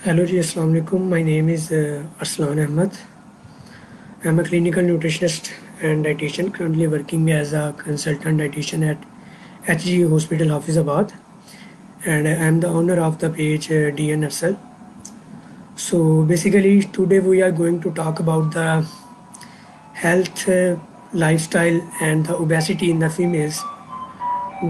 Hello ji, Assalamu alaikum. My name is Arslan Ahmed. I'm a clinical nutritionist and dietitian currently working as a consultant dietitian at HG Hospital Hafizabad, and I'm the owner of the page DNFSL. So basically today we are going to talk about the health, lifestyle and the obesity in the females.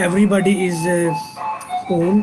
everybody is home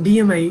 BMI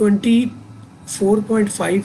24.5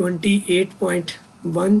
28.1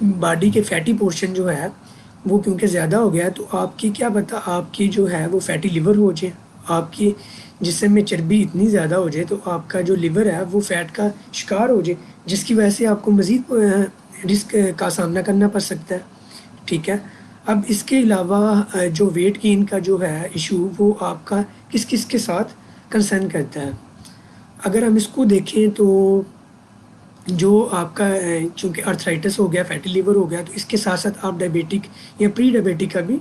body کے fatty portion جو ہے وہ کیونکہ زیادہ ہو گیا ہے تو آپ کی کیا پتہ آپ کی جو ہے وہ فیٹی لیور ہو جائے، آپ کی جسم میں چربی اتنی زیادہ ہو جائے تو آپ کا جو لیور ہے وہ فیٹ کا شکار ہو جائے، جس کی وجہ سے آپ کو مزید رسک کا سامنا کرنا پڑ سکتا ہے. ٹھیک ہے. اب اس کے علاوہ جو ویٹ گین کا جو ہے ایشو وہ آپ کا کس کس کے ساتھ کنسرن کرتا ہے. اگر ہم اس کو دیکھیں تو جو آپ کا چونکہ ارتھرائٹس ہو گیا، فیٹی لیور ہو گیا، تو اس کے ساتھ ساتھ آپ ڈائبیٹک یا پری ڈائبیٹک کا بھی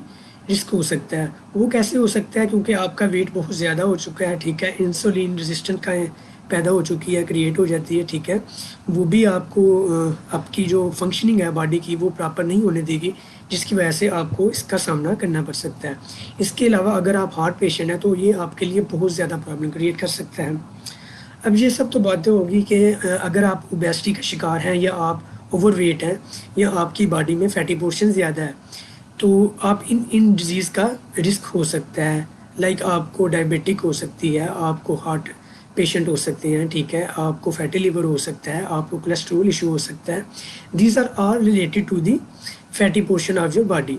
رسک ہو سکتا ہے. وہ کیسے ہو سکتا ہے؟ کیونکہ آپ کا ویٹ بہت زیادہ ہو چکا ہے. ٹھیک ہے. انسولین ریزسٹنٹ کا پیدا ہو چکی ہے، کریٹ ہو جاتی ہے. ٹھیک ہے. وہ بھی آپ کو آپ کی جو فنکشننگ ہے باڈی کی وہ پراپر نہیں ہونے دے گی، جس کی وجہ سے آپ کو اس کا سامنا کرنا پڑ سکتا ہے. اس کے علاوہ اگر آپ ہارٹ پیشنٹ ہیں تو یہ آپ کے لیے بہت زیادہ پرابلم کریٹ کر سکتا ہے. اب یہ سب تو باتیں ہوگی کہ اگر آپ اوبیسٹی کا شکار ہیں یا آپ اوور ویٹ ہیں یا آپ کی باڈی میں فیٹی پورشن زیادہ ہے تو آپ ان ڈیزیز کا رسک ہو سکتا ہے. لائک آپ کو ڈائبیٹک ہو سکتی ہے، آپ کو ہارٹ پیشنٹ ہو سکتے ہیں. ٹھیک ہے. آپ کو فیٹی لیور ہو سکتا ہے، آپ کو کولیسٹرول ایشو ہو سکتا ہے. These are all related to the fatty portion of your body.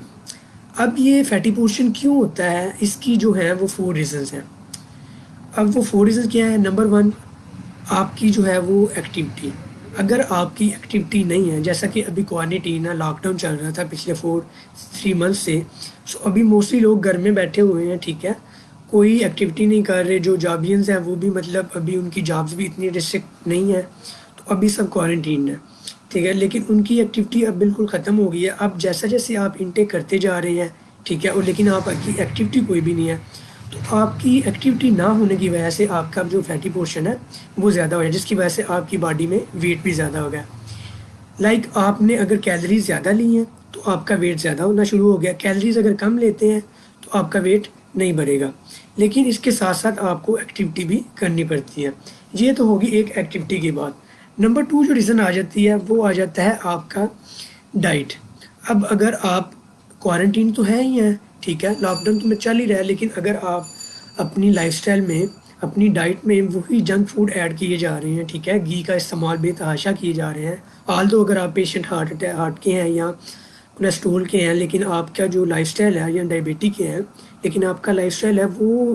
اب یہ فیٹی پورشن کیوں ہوتا ہے؟ اس کی جو ہے وہ 4 ریزنز ہیں. اب وہ 4 ریزنز کیا ہے؟ نمبر 1 آپ کی جو ہے وہ ایکٹیویٹی. اگر آپ کی ایکٹیویٹی نہیں ہے، جیسا کہ ابھی کوارنٹین ہے، لاک ڈاؤن چل رہا تھا پچھلے 3 منتھ سے، سو ابھی موسٹلی لوگ گھر میں بیٹھے ہوئے ہیں. ٹھیک ہے. کوئی ایکٹیویٹی نہیں کر رہے. جو جابینز ہیں وہ بھی مطلب ابھی ان کی جابز بھی اتنی ریسٹرکٹ نہیں ہے تو ابھی سب کوارنٹین ہے. ٹھیک ہے. لیکن ان کی ایکٹیویٹی اب بالکل ختم ہو گئی ہے. اب جیسا جیسے آپ انٹیک کرتے جا رہے ہیں، ٹھیک ہے، اور لیکن آپ کی ایکٹیویٹی کوئی بھی نہیں ہے تو آپ کی ایکٹیویٹی نہ ہونے کی وجہ سے آپ کا جو فیٹی پورشن ہے وہ زیادہ ہو گیا، جس کی وجہ سے آپ کی باڈی میں ویٹ بھی زیادہ ہو گیا. لائک آپ نے اگر کیلریز زیادہ لی ہیں تو آپ کا ویٹ زیادہ ہونا شروع ہو گیا. کیلریز اگر کم لیتے ہیں تو آپ کا ویٹ نہیں بڑھے گا. لیکن اس کے ساتھ ساتھ آپ کو ایکٹیویٹی بھی کرنی پڑتی ہے. یہ تو ہوگی ایک ایکٹیویٹی کی بات. نمبر 2 جو ریزن آ جاتی ہے وہ آ جاتا ہے آپ کا ڈائٹ. اب اگر آپ کوارنٹین تو ہے ہی ہیں، ٹھیک ہے، لاک ڈاؤن تو میں چل ہی رہا ہے، لیکن اگر آپ اپنی لائف سٹائل میں اپنی ڈائٹ میں وہی جنک فوڈ ایڈ کیے جا رہے ہیں، ٹھیک ہے، گھی کا استعمال بے تحاشا کیے جا رہے ہیں. آل دو اگر آپ پیشنٹ ہارٹ کے ہیں یا کولیسٹرول کے ہیں، لیکن آپ کا جو لائف سٹائل ہے یا ڈائبٹی کے ہیں، لیکن آپ کا لائف سٹائل ہے وہ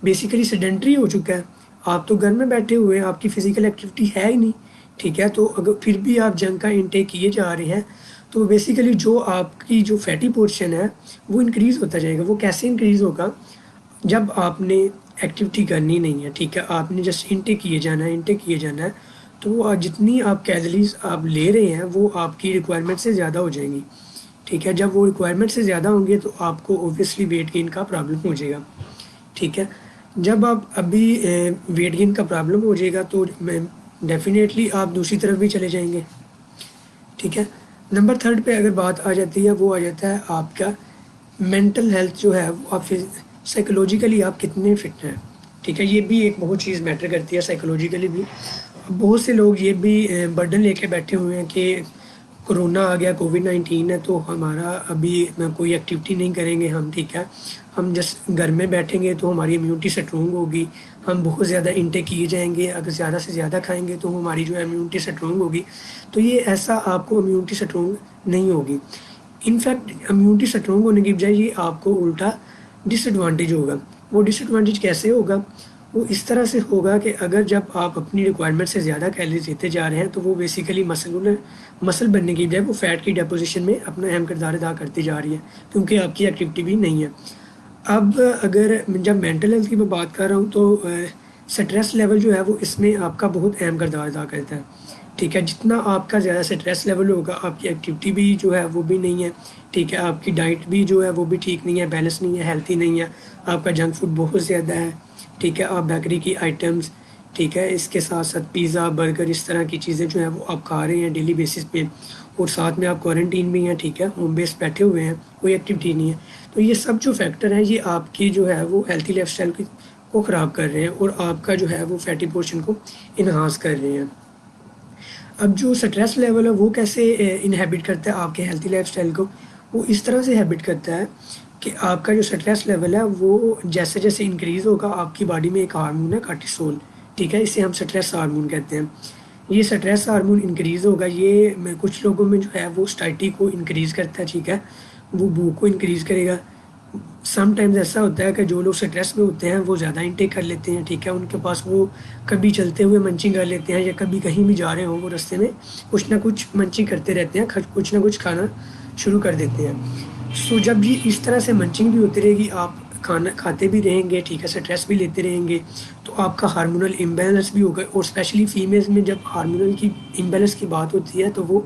بیسیکلی سیڈنٹری ہو چکا ہے. آپ تو گھر میں بیٹھے ہوئے ہیں، آپ کی فزیکل ایکٹیویٹی ہے ہی نہیں. ٹھیک ہے. تو اگر پھر بھی آپ جنک کا انٹیک کیے جا رہے ہیں تو بیسیکلی جو آپ کی جو فیٹی پورشن ہے وہ انکریز ہوتا جائے گا. وہ کیسے انکریز ہوگا؟ جب آپ نے ایکٹیویٹی کرنی نہیں ہے، ٹھیک ہے، آپ نے جسٹ انٹیک کیے جانا ہے تو وہ جتنی آپ کیلریز آپ لے رہے ہیں وہ آپ کی ریکوائرمنٹ سے زیادہ ہو جائیں گی. ٹھیک ہے. جب وہ ریکوائرمنٹ سے زیادہ ہوں گے تو آپ کو اوبویسلی ویٹ گین کا پرابلم ہو جائے گا. ٹھیک ہے. جب آپ ابھی ویٹ گین کا پرابلم ہو جائے گا تو ڈیفینیٹلی آپ دوسری طرف بھی چلے جائیں گے. ٹھیک ہے. نمبر 3 پہ اگر بات آ جاتی ہے وہ آ جاتا ہے آپ کا مینٹل ہیلتھ جو ہے وہ آپ سائیکولوجیکلی آپ کتنے فٹ ہیں. ٹھیک ہے. یہ بھی ایک بہت چیز میٹر کرتی ہے سائیکولوجیکلی بھی. بہت سے لوگ یہ بھی برڈن لے کے بیٹھے ہوئے ہیں کہ کرونا آ گیا، کووڈ-19 ہے تو ہمارا ابھی کوئی ایکٹیویٹی نہیں کریں گے ہم. ٹھیک ہے. ہم جس گھر میں بیٹھیں گے تو ہماری امیونٹی اسٹرانگ ہوگی. ہم بہت زیادہ انٹیک کیے جائیں گے، اگر زیادہ سے زیادہ کھائیں گے تو ہماری جو امیونٹی اسٹرانگ ہوگی. تو یہ ایسا آپ کو امیونٹی اسٹرانگ نہیں ہوگی. انفیکٹ امیونٹی اسٹرانگ ہونے کی بجائے یہ آپ کو الٹا ڈس ایڈوانٹیج ہوگا. وہ ڈس ایڈوانٹیج کیسے ہوگا؟ وہ اس طرح سے ہوگا کہ اگر جب آپ اپنی ریکوائرمنٹ سے زیادہ کیلریز لیتے جا رہے ہیں تو وہ بیسیکلی مسل بننے کی بجائے وہ فیٹ کی ڈیپوزیشن میں اپنا اہم کردار ادا کرتی جا رہی ہے کیونکہ آپ کی ایکٹیویٹی بھی نہیں ہے. اب اگر جب مینٹل ہیلتھ کی میں بات کر رہا ہوں تو سٹریس لیول جو ہے وہ اس میں آپ کا بہت اہم کردار ادا کرتا ہے. ٹھیک ہے. جتنا آپ کا زیادہ سٹریس لیول ہوگا آپ کی ایکٹیویٹی بھی جو ہے وہ بھی نہیں ہے. ٹھیک ہے. آپ کی ڈائٹ بھی جو ہے وہ بھی ٹھیک نہیں ہے، بیلنس نہیں ہے، ہیلتھی نہیں ہے. آپ کا جنک فوڈ بہت زیادہ ہے. ٹھیک ہے. آپ بیکری کی آئٹمس، ٹھیک ہے، اس کے ساتھ ساتھ پیزا، برگر، اس طرح کی چیزیں جو ہیں وہ آپ کھا رہے ہیں ڈیلی بیسس پہ، اور ساتھ میں آپ کوارنٹین بھی ہیں. ٹھیک ہے. ہوم بیس بیٹھے ہوئے ہیں، کوئی ایکٹیویٹی نہیں ہے. تو یہ سب جو فیکٹر ہیں یہ آپ کی جو ہے وہ ہیلتھی لائف سٹائل کو خراب کر رہے ہیں اور آپ کا جو ہے وہ فیٹی پورشن کو انہانس کر رہے ہیں. اب جو سٹریس لیول ہے وہ کیسے انہیبٹ کرتا ہے آپ کے ہیلتھی لائف سٹائل کو؟ وہ اس طرح سے ہیبٹ کرتا ہے کہ آپ کا جو سٹریس لیول ہے وہ جیسے جیسے انکریز ہوگا آپ کی باڈی میں ایک ہارمون ہے کارٹیسول. ٹھیک ہے. اسے ہم سٹریس ہارمون کہتے ہیں. یہ سٹریس ہارمون انکریز ہوگا، یہ کچھ لوگوں میں جو ہے وہ سٹائٹی کو انکریز کرتا ہے، ٹھیک ہے، وہ بھوک کو انکریز کرے گا۔ سم ٹائمز ایسا ہوتا ہے کہ جو لوگ سٹریس میں ہوتے ہیں وہ زیادہ انٹیک کر لیتے ہیں، ٹھیک ہے، ان کے پاس وہ کبھی چلتے ہوئے منچنگ کر لیتے ہیں یا کبھی کہیں بھی جا رہے ہوں وہ رستے میں کچھ نہ کچھ منچنگ کرتے رہتے ہیں، کچھ نہ کچھ کھانا شروع کر دیتے ہیں۔ سو جب یہ اس طرح سے منچنگ بھی ہوتی رہے گی، آپ کھانا کھاتے بھی رہیں گے، ٹھیک ہے، سٹریس بھی لیتے رہیں گے، تو آپ کا ہارمونل امبیلنس بھی ہوگا، اور اسپیشلی فیمیلز میں جب ہارمونل کی امبیلنس کی بات ہوتی ہے تو وہ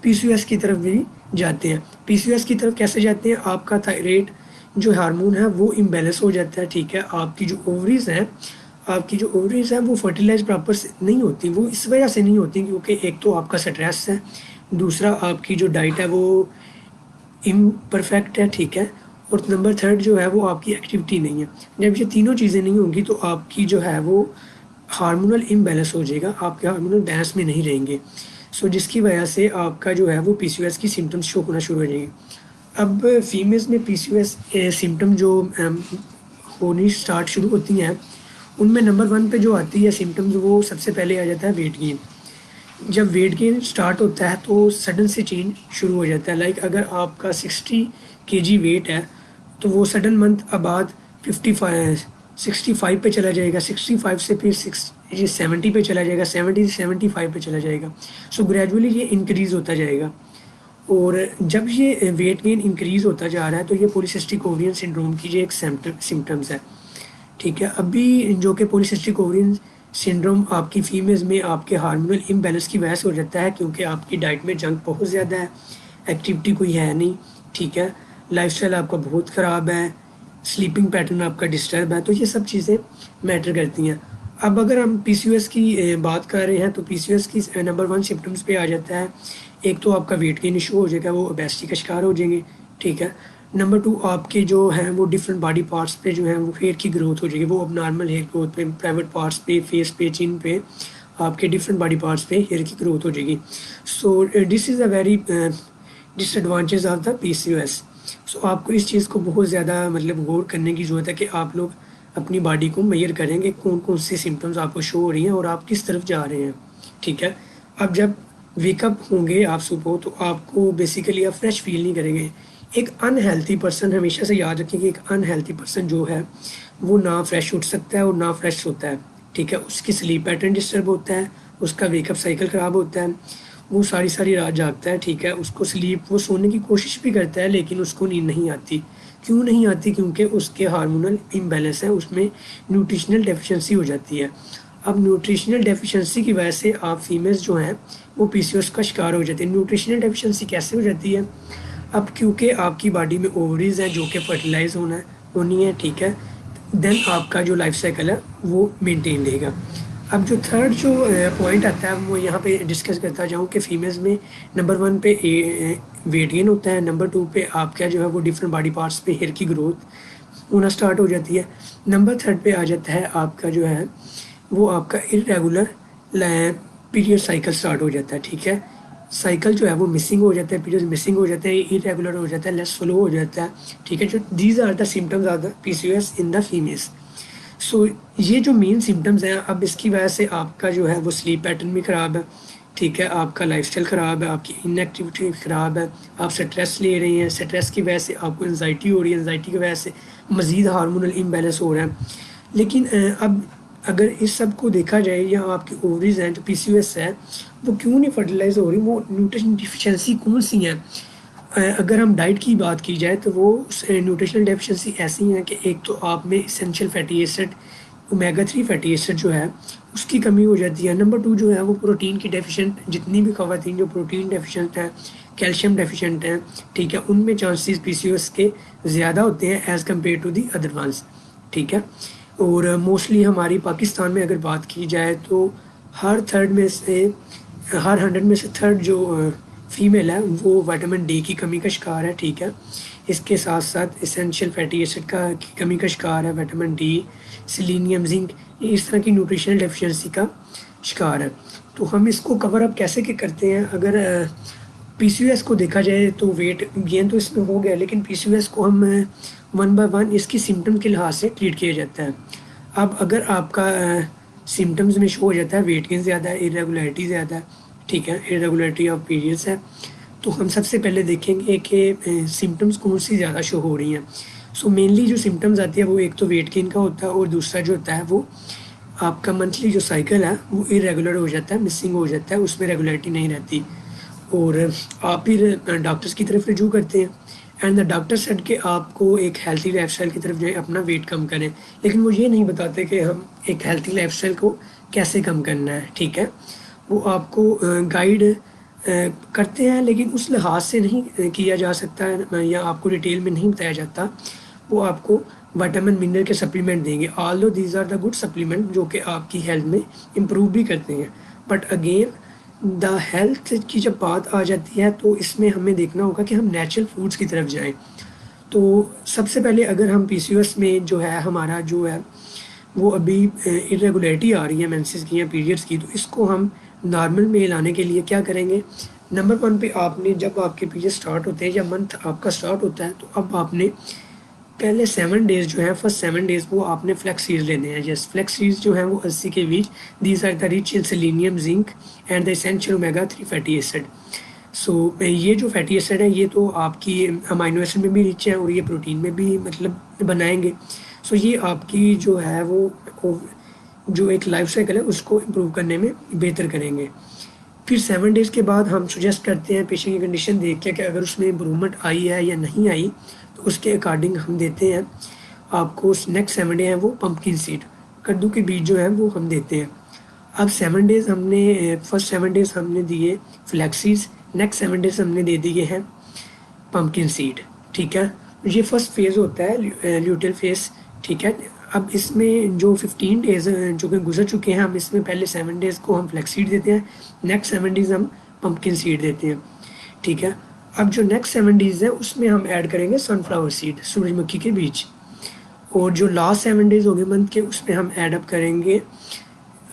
پی سی او ایس کی طرف بھی جاتے ہیں۔ پی سی او ایس کی طرف کیسے جاتے ہیں؟ آپ کا تھائرائڈ جو ہارمون ہے وہ امبیلنس ہو جاتا ہے، ٹھیک ہے، آپ کی جو اووریز ہیں وہ فرٹیلائز پراپر سے نہیں ہوتی، وہ اس وجہ سے نہیں ہوتی کیونکہ ایک تو آپ کا سٹریس ہے، دوسرا آپ کی جو ڈائٹ ہے وہ امپرفیکٹ ہے، ٹھیک ہے، اور نمبر تھرڈ جو ہے وہ آپ کی ایکٹیویٹی نہیں ہے۔ جب یہ تینوں چیزیں نہیں ہوں گی تو آپ کی جو ہے وہ ہارمونل امبیلنس ہو جائے گا، آپ کے ہارمونل بیلنس میں نہیں رہیں گے، سو جس کی وجہ سے آپ کا جو ہے وہ پی سی او ایس کی سمٹمس شو ہونا شروع ہو جائیں گے۔ اب فیمیلز میں پی سی او ایس سمٹم جو ہونی شروع ہوتی ہیں، ان میں نمبر 1 پہ جو آتی ہے سمٹمز، وہ سب سے پہلے آ جاتا ہے ویٹ گین۔ جب ویٹ گین سٹارٹ ہوتا ہے تو سڈن سے چینج شروع ہو جاتا ہے، لائک اگر آپ کا 60 kg ویٹ ہے تو وہ سڈن منتھ بعد 65 پہ چلا جائے گا، 65 سے پھر 70 پہ چلا جائے گا، 70 سے 75 پہ چلا جائے گا، سو گریجولی یہ انکریز ہوتا جائے گا۔ اور جب یہ ویٹ گین انکریز ہوتا جا رہا ہے تو یہ پولیسسٹک اوورین سنڈروم کی یہ ایک سمٹمز ہے، ٹھیک ہے۔ ابھی جو کہ پولیسسٹک اوورین سنڈروم آپ کی فیمیلز میں آپ کے ہارمونل امبیلنس کی وجہ سے ہو جاتا ہے، کیونکہ آپ کی ڈائٹ میں جنک بہت زیادہ ہے، ایکٹیویٹی کوئی ہے نہیں، ٹھیک ہے، لائف اسٹائل آپ کا بہت خراب ہے، سلیپنگ پیٹرن آپ کا ڈسٹرب ہے، تو یہ سب چیزیں میٹر کرتی ہیں۔ اب اگر ہم پی سی او ایس کی بات کر رہے ہیں تو پی سی او ایس کی نمبر 1 سمٹمز پہ آ جاتا ہے، ایک تو آپ کا ویٹ گین ایشو ہو جائے گا، وہ اوبیسٹی کا شکار ہو جائیں گے، ٹھیک ہے۔ نمبر 2 آپ کے جو ہیں وہ ڈفرینٹ باڈی پارٹس پہ جو ہیں وہ ہیئر کی گروتھ ہو جائے گی، وہ اب نارمل ہیئر گروتھ پہ پرائیویٹ پارٹس پہ، فیس پہ، چین پہ آپ کے ڈفرینٹ باڈی پارٹس پہ ہیئر کی گروتھ ہو جائے گی، so this is a very disadvantage of the P C O S. So آپ کو اس چیز کو بہت زیادہ غور کرنے کی ضرورت ہے کہ آپ لوگ اپنی باڈی کو میئر کریں گے کون کون سی سمٹمز آپ کو شو ہو رہی ہیں اور آپ کس طرف جا رہے ہیں، ٹھیک ہے۔ اب جب ویک اپ ہوں گے آپ صبح تو آپ کو بیسیکلی آپ فریش فیل نہیں کریں گے۔ ایک انہیلتھی پرسن، ہمیشہ سے یاد رکھیں کہ ایک انہیلتھی پرسن جو ہے وہ نہ فریش اٹھ سکتا ہے اور نہ فریش ہوتا ہے، ٹھیک ہے، اس کی سلیپ پیٹرن ڈسٹرب ہوتا ہے، اس کا ویک اپ سائیکل خراب ہوتا ہے، وہ ساری رات جاگتا ہے، ٹھیک ہے، اس کو وہ سونے کی کوشش بھی کرتا ہے لیکن اس کو نیند نہیں آتی۔ کیوں نہیں آتی؟ کیونکہ اس کے ہارمونل امبیلنس ہے، اس میں نیوٹریشنل ڈیفیشنسی ہو جاتی ہے۔ اب نیوٹریشنل ڈیفیشنسی کی وجہ سے آپ فیمیلز جو ہیں وہ پی سی او ایس کا شکار ہو جاتے ہیں۔ نیوٹریشنل ڈیفیشنسی کیسے ہو جاتی ہے؟ اب کیونکہ آپ کی باڈی میں اووریز ہیں جو کہ فرٹیلائز ہونی ہے، ٹھیک ہے، دین آپ کا جو لائف سائیکل ہے وہ مینٹین رہے گا۔ اب جو تھرڈ جو پوائنٹ آتا ہے وہ یہاں پہ ڈسکس کرتا جاؤں کہ فیمیلز میں نمبر 1 پہ ویٹ گین ہوتا ہے، نمبر 2 پہ آپ کا جو ہے وہ ڈفرینٹ باڈی پارٹس پہ ہیئر کی گروتھ ہونا سٹارٹ ہو جاتی ہے، نمبر 3 پہ آ جاتا ہے آپ کا جو ہے وہ آپ کا ارریگولر پیریڈ سائیکل سٹارٹ ہو جاتا ہے، ٹھیک ہے، سائیکل جو ہے وہ مسنگ ہو جاتا ہے، پیریڈ مسنگ ہو جاتا ہے، ارریگولر ہو جاتا ہے، لیس فلو ہو جاتا ہے، ٹھیک ہے، جو these are the symptoms of the P C O S in the females. So یہ جو مین سمٹمز ہیں، اب اس کی وجہ سے آپ کا جو ہے وہ سلیپ پیٹرن بھی خراب ہے، ٹھیک ہے، آپ کا لائف اسٹائل خراب ہے، آپ کی ان ایکٹیویٹی خراب ہے، آپ سٹریس لے رہے ہیں، سٹریس کی وجہ سے آپ کو انزائٹی ہو رہی ہے، انزائٹی کی وجہ سے مزید ہارمونل امبیلنس ہو رہا ہے۔ لیکن اب اگر اس سب کو دیکھا جائے یا آپ کی اووریز ہیں جو پی سی او ایس ہے وہ کیوں نہیں فرٹیلائز ہو رہی، وہ نیوٹریشن ڈیفیشنسی کون سی ہیں؟ اگر ہم ڈائٹ کی بات کی جائے تو وہ نیوٹریشنل ڈیفیشنسی ایسی ہیں کہ ایک تو آپ میں essential fatty acid omega 3 fatty acid جو ہے اس کی کمی ہو جاتی ہے، نمبر 2 جو ہے وہ پروٹین کی ڈیفیشنٹ، جتنی بھی خواتین جو پروٹین ڈیفیشنٹ ہیں، کیلشیم ڈیفیشنٹ ہیں، ٹھیک ہے، ان میں چانسز پی سی او ایس کے زیادہ ہوتے ہیں as compared to the other ones, ٹھیک ہے۔ اور موسٹلی ہماری پاکستان میں اگر بات کی جائے تو ہر 100 میں سے تھرڈ جو فیمیل ہے وہ وائٹامن ڈی کی کمی کا شکار ہے، ٹھیک ہے، اس کے ساتھ ساتھ اسینشیل فیٹی ایسڈ کی کمی کا شکار ہے، وائٹامن ڈی، سیلینیم، زنک، اس طرح کی نیوٹریشنل ڈیفیشنسی کا شکار ہے۔ تو ہم اس کو کور اپ کیسے کرتے ہیں؟ اگر پی سی او ایس کو دیکھا جائے تو ویٹ گین تو اس میں ہو گیا، لیکن پی سی او ایس کو ہم 1 بائی 1 اس کی سمٹم کے لحاظ سے ٹریٹ کیا جاتا ہے۔ اب اگر آپ کا سمٹمز میں شو ہو جاتا ہے ویٹ گین زیادہ ہے, ارریگولرٹی زیادہ ہے, ٹھیک ہے, ارریگولرٹی آف پیریڈس ہے. تو ہم سب سے پہلے دیکھیں گے کہ سمٹمز کون سی زیادہ شو ہو رہی ہیں. سو مینلی جو سمٹمز آتی ہے وہ ایک تو ویٹ گین کا ہوتا ہے, اور دوسرا جو ہوتا ہے وہ آپ کا منتھلی جو سائیکل ہے وہ ارریگولر ہو جاتا ہے, مسنگ ہو جاتا ہے, اس میں ریگولیرٹی نہیں رہتی, اور آپ پھر ڈاکٹرس کی طرف رجوع کرتے ہیں. اینڈ دا ڈاکٹر سیڈ کہ آپ کو ایک ہیلتھی لائف اسٹائل کی طرف جائیں, اپنا ویٹ کم کریں, لیکن وہ یہ نہیں بتاتے کہ ہم ایک ہیلتھی لائف اسٹائل کو کیسے کم کرنا ہے, ٹھیک ہے. وہ آپ کو گائیڈ کرتے ہیں, لیکن اس لحاظ سے نہیں کیا جا سکتا ہے, یا آپ کو ڈیٹیل میں نہیں بتایا جاتا. وہ آپ کو وٹامن منرل کے سپلیمنٹ دیں گے, although these are the good supplement, جو کہ آپ کی ہیلتھ میں امپروو بھی کرتے ہیں. بٹ اگین دا ہیلتھ کی جب بات آ جاتی ہے تو اس میں ہمیں دیکھنا ہوگا کہ ہم نیچرل فوڈس کی طرف جائیں. تو سب سے پہلے اگر ہم پی سی او ایس میں جو ہے ہمارا جو ہے وہ ابھی ارریگولیرٹی آ رہی ہے مینسز کی یا پیریڈس کی, تو اس کو ہم نارمل میں لانے کے لیے کیا کریں گے. نمبر 1 پہ آپ نے جب آپ کے پیریڈ سٹارٹ ہوتے ہیں یا منتھ آپ کا سٹارٹ ہوتا ہے, تو اب آپ نے پہلے 7 ڈیز جو ہیں, فرسٹ 7 ڈیز وہ آپ نے فلیکس سیڈ لینے ہیں. جس فلیکس سیڈ جو ہیں وہ 80 کے بیچ, these are the rich in selenium, zinc and the essential omega 3 fatty acid. So یہ جو فیٹی ایسڈ ہے یہ تو آپ کی امائنو ایسڈ میں بھی ریچ ہے, اور یہ پروٹین میں بھی مطلب بنائیں گے. سو یہ آپ کی جو ہے وہ جو ایک لائف سائیکل ہے اس کو امپروو کرنے میں بہتر کریں گے. پھر 7 ڈیز کے بعد ہم سجیسٹ کرتے ہیں پیشنٹ کی کنڈیشن دیکھ کے کہ اگر اس میں امپرومنٹ آئی ہے یا نہیں آئی, تو اس کے اکارڈنگ ہم دیتے ہیں آپ کو نیکسٹ 7 ڈے ہیں وہ پمپکن سیڈ, کدو کے بیج جو ہیں وہ ہم دیتے ہیں. اب 7 ڈیز ہم نے فرسٹ 7 ڈیز ہم نے دیے فلیکسیز, نیکسٹ 7 ڈیز ہم نے دے دیے ہیں پمپکن سیڈ, ٹھیک ہے. یہ فرسٹ فیز ہوتا ہے لیوٹل فیز, ٹھیک ہے. اب اس میں جو 15 ڈیز جو کہ گزر چکے ہیں, ہم اس میں پہلے 7 ڈیز کو ہم فلیکس سیڈ دیتے ہیں, نیکسٹ 7 ڈیز ہم پمپکن سیڈ دیتے ہیں, ٹھیک ہے. اب جو نیکسٹ 7 ڈیز ہیں اس میں ہم ایڈ کریں گے سن فلاور سیڈ, سورج مکھی کے بیج, اور جو لاسٹ 7 ڈیز ہو گئے منتھ کے اس میں ہم ایڈ اپ کریں گے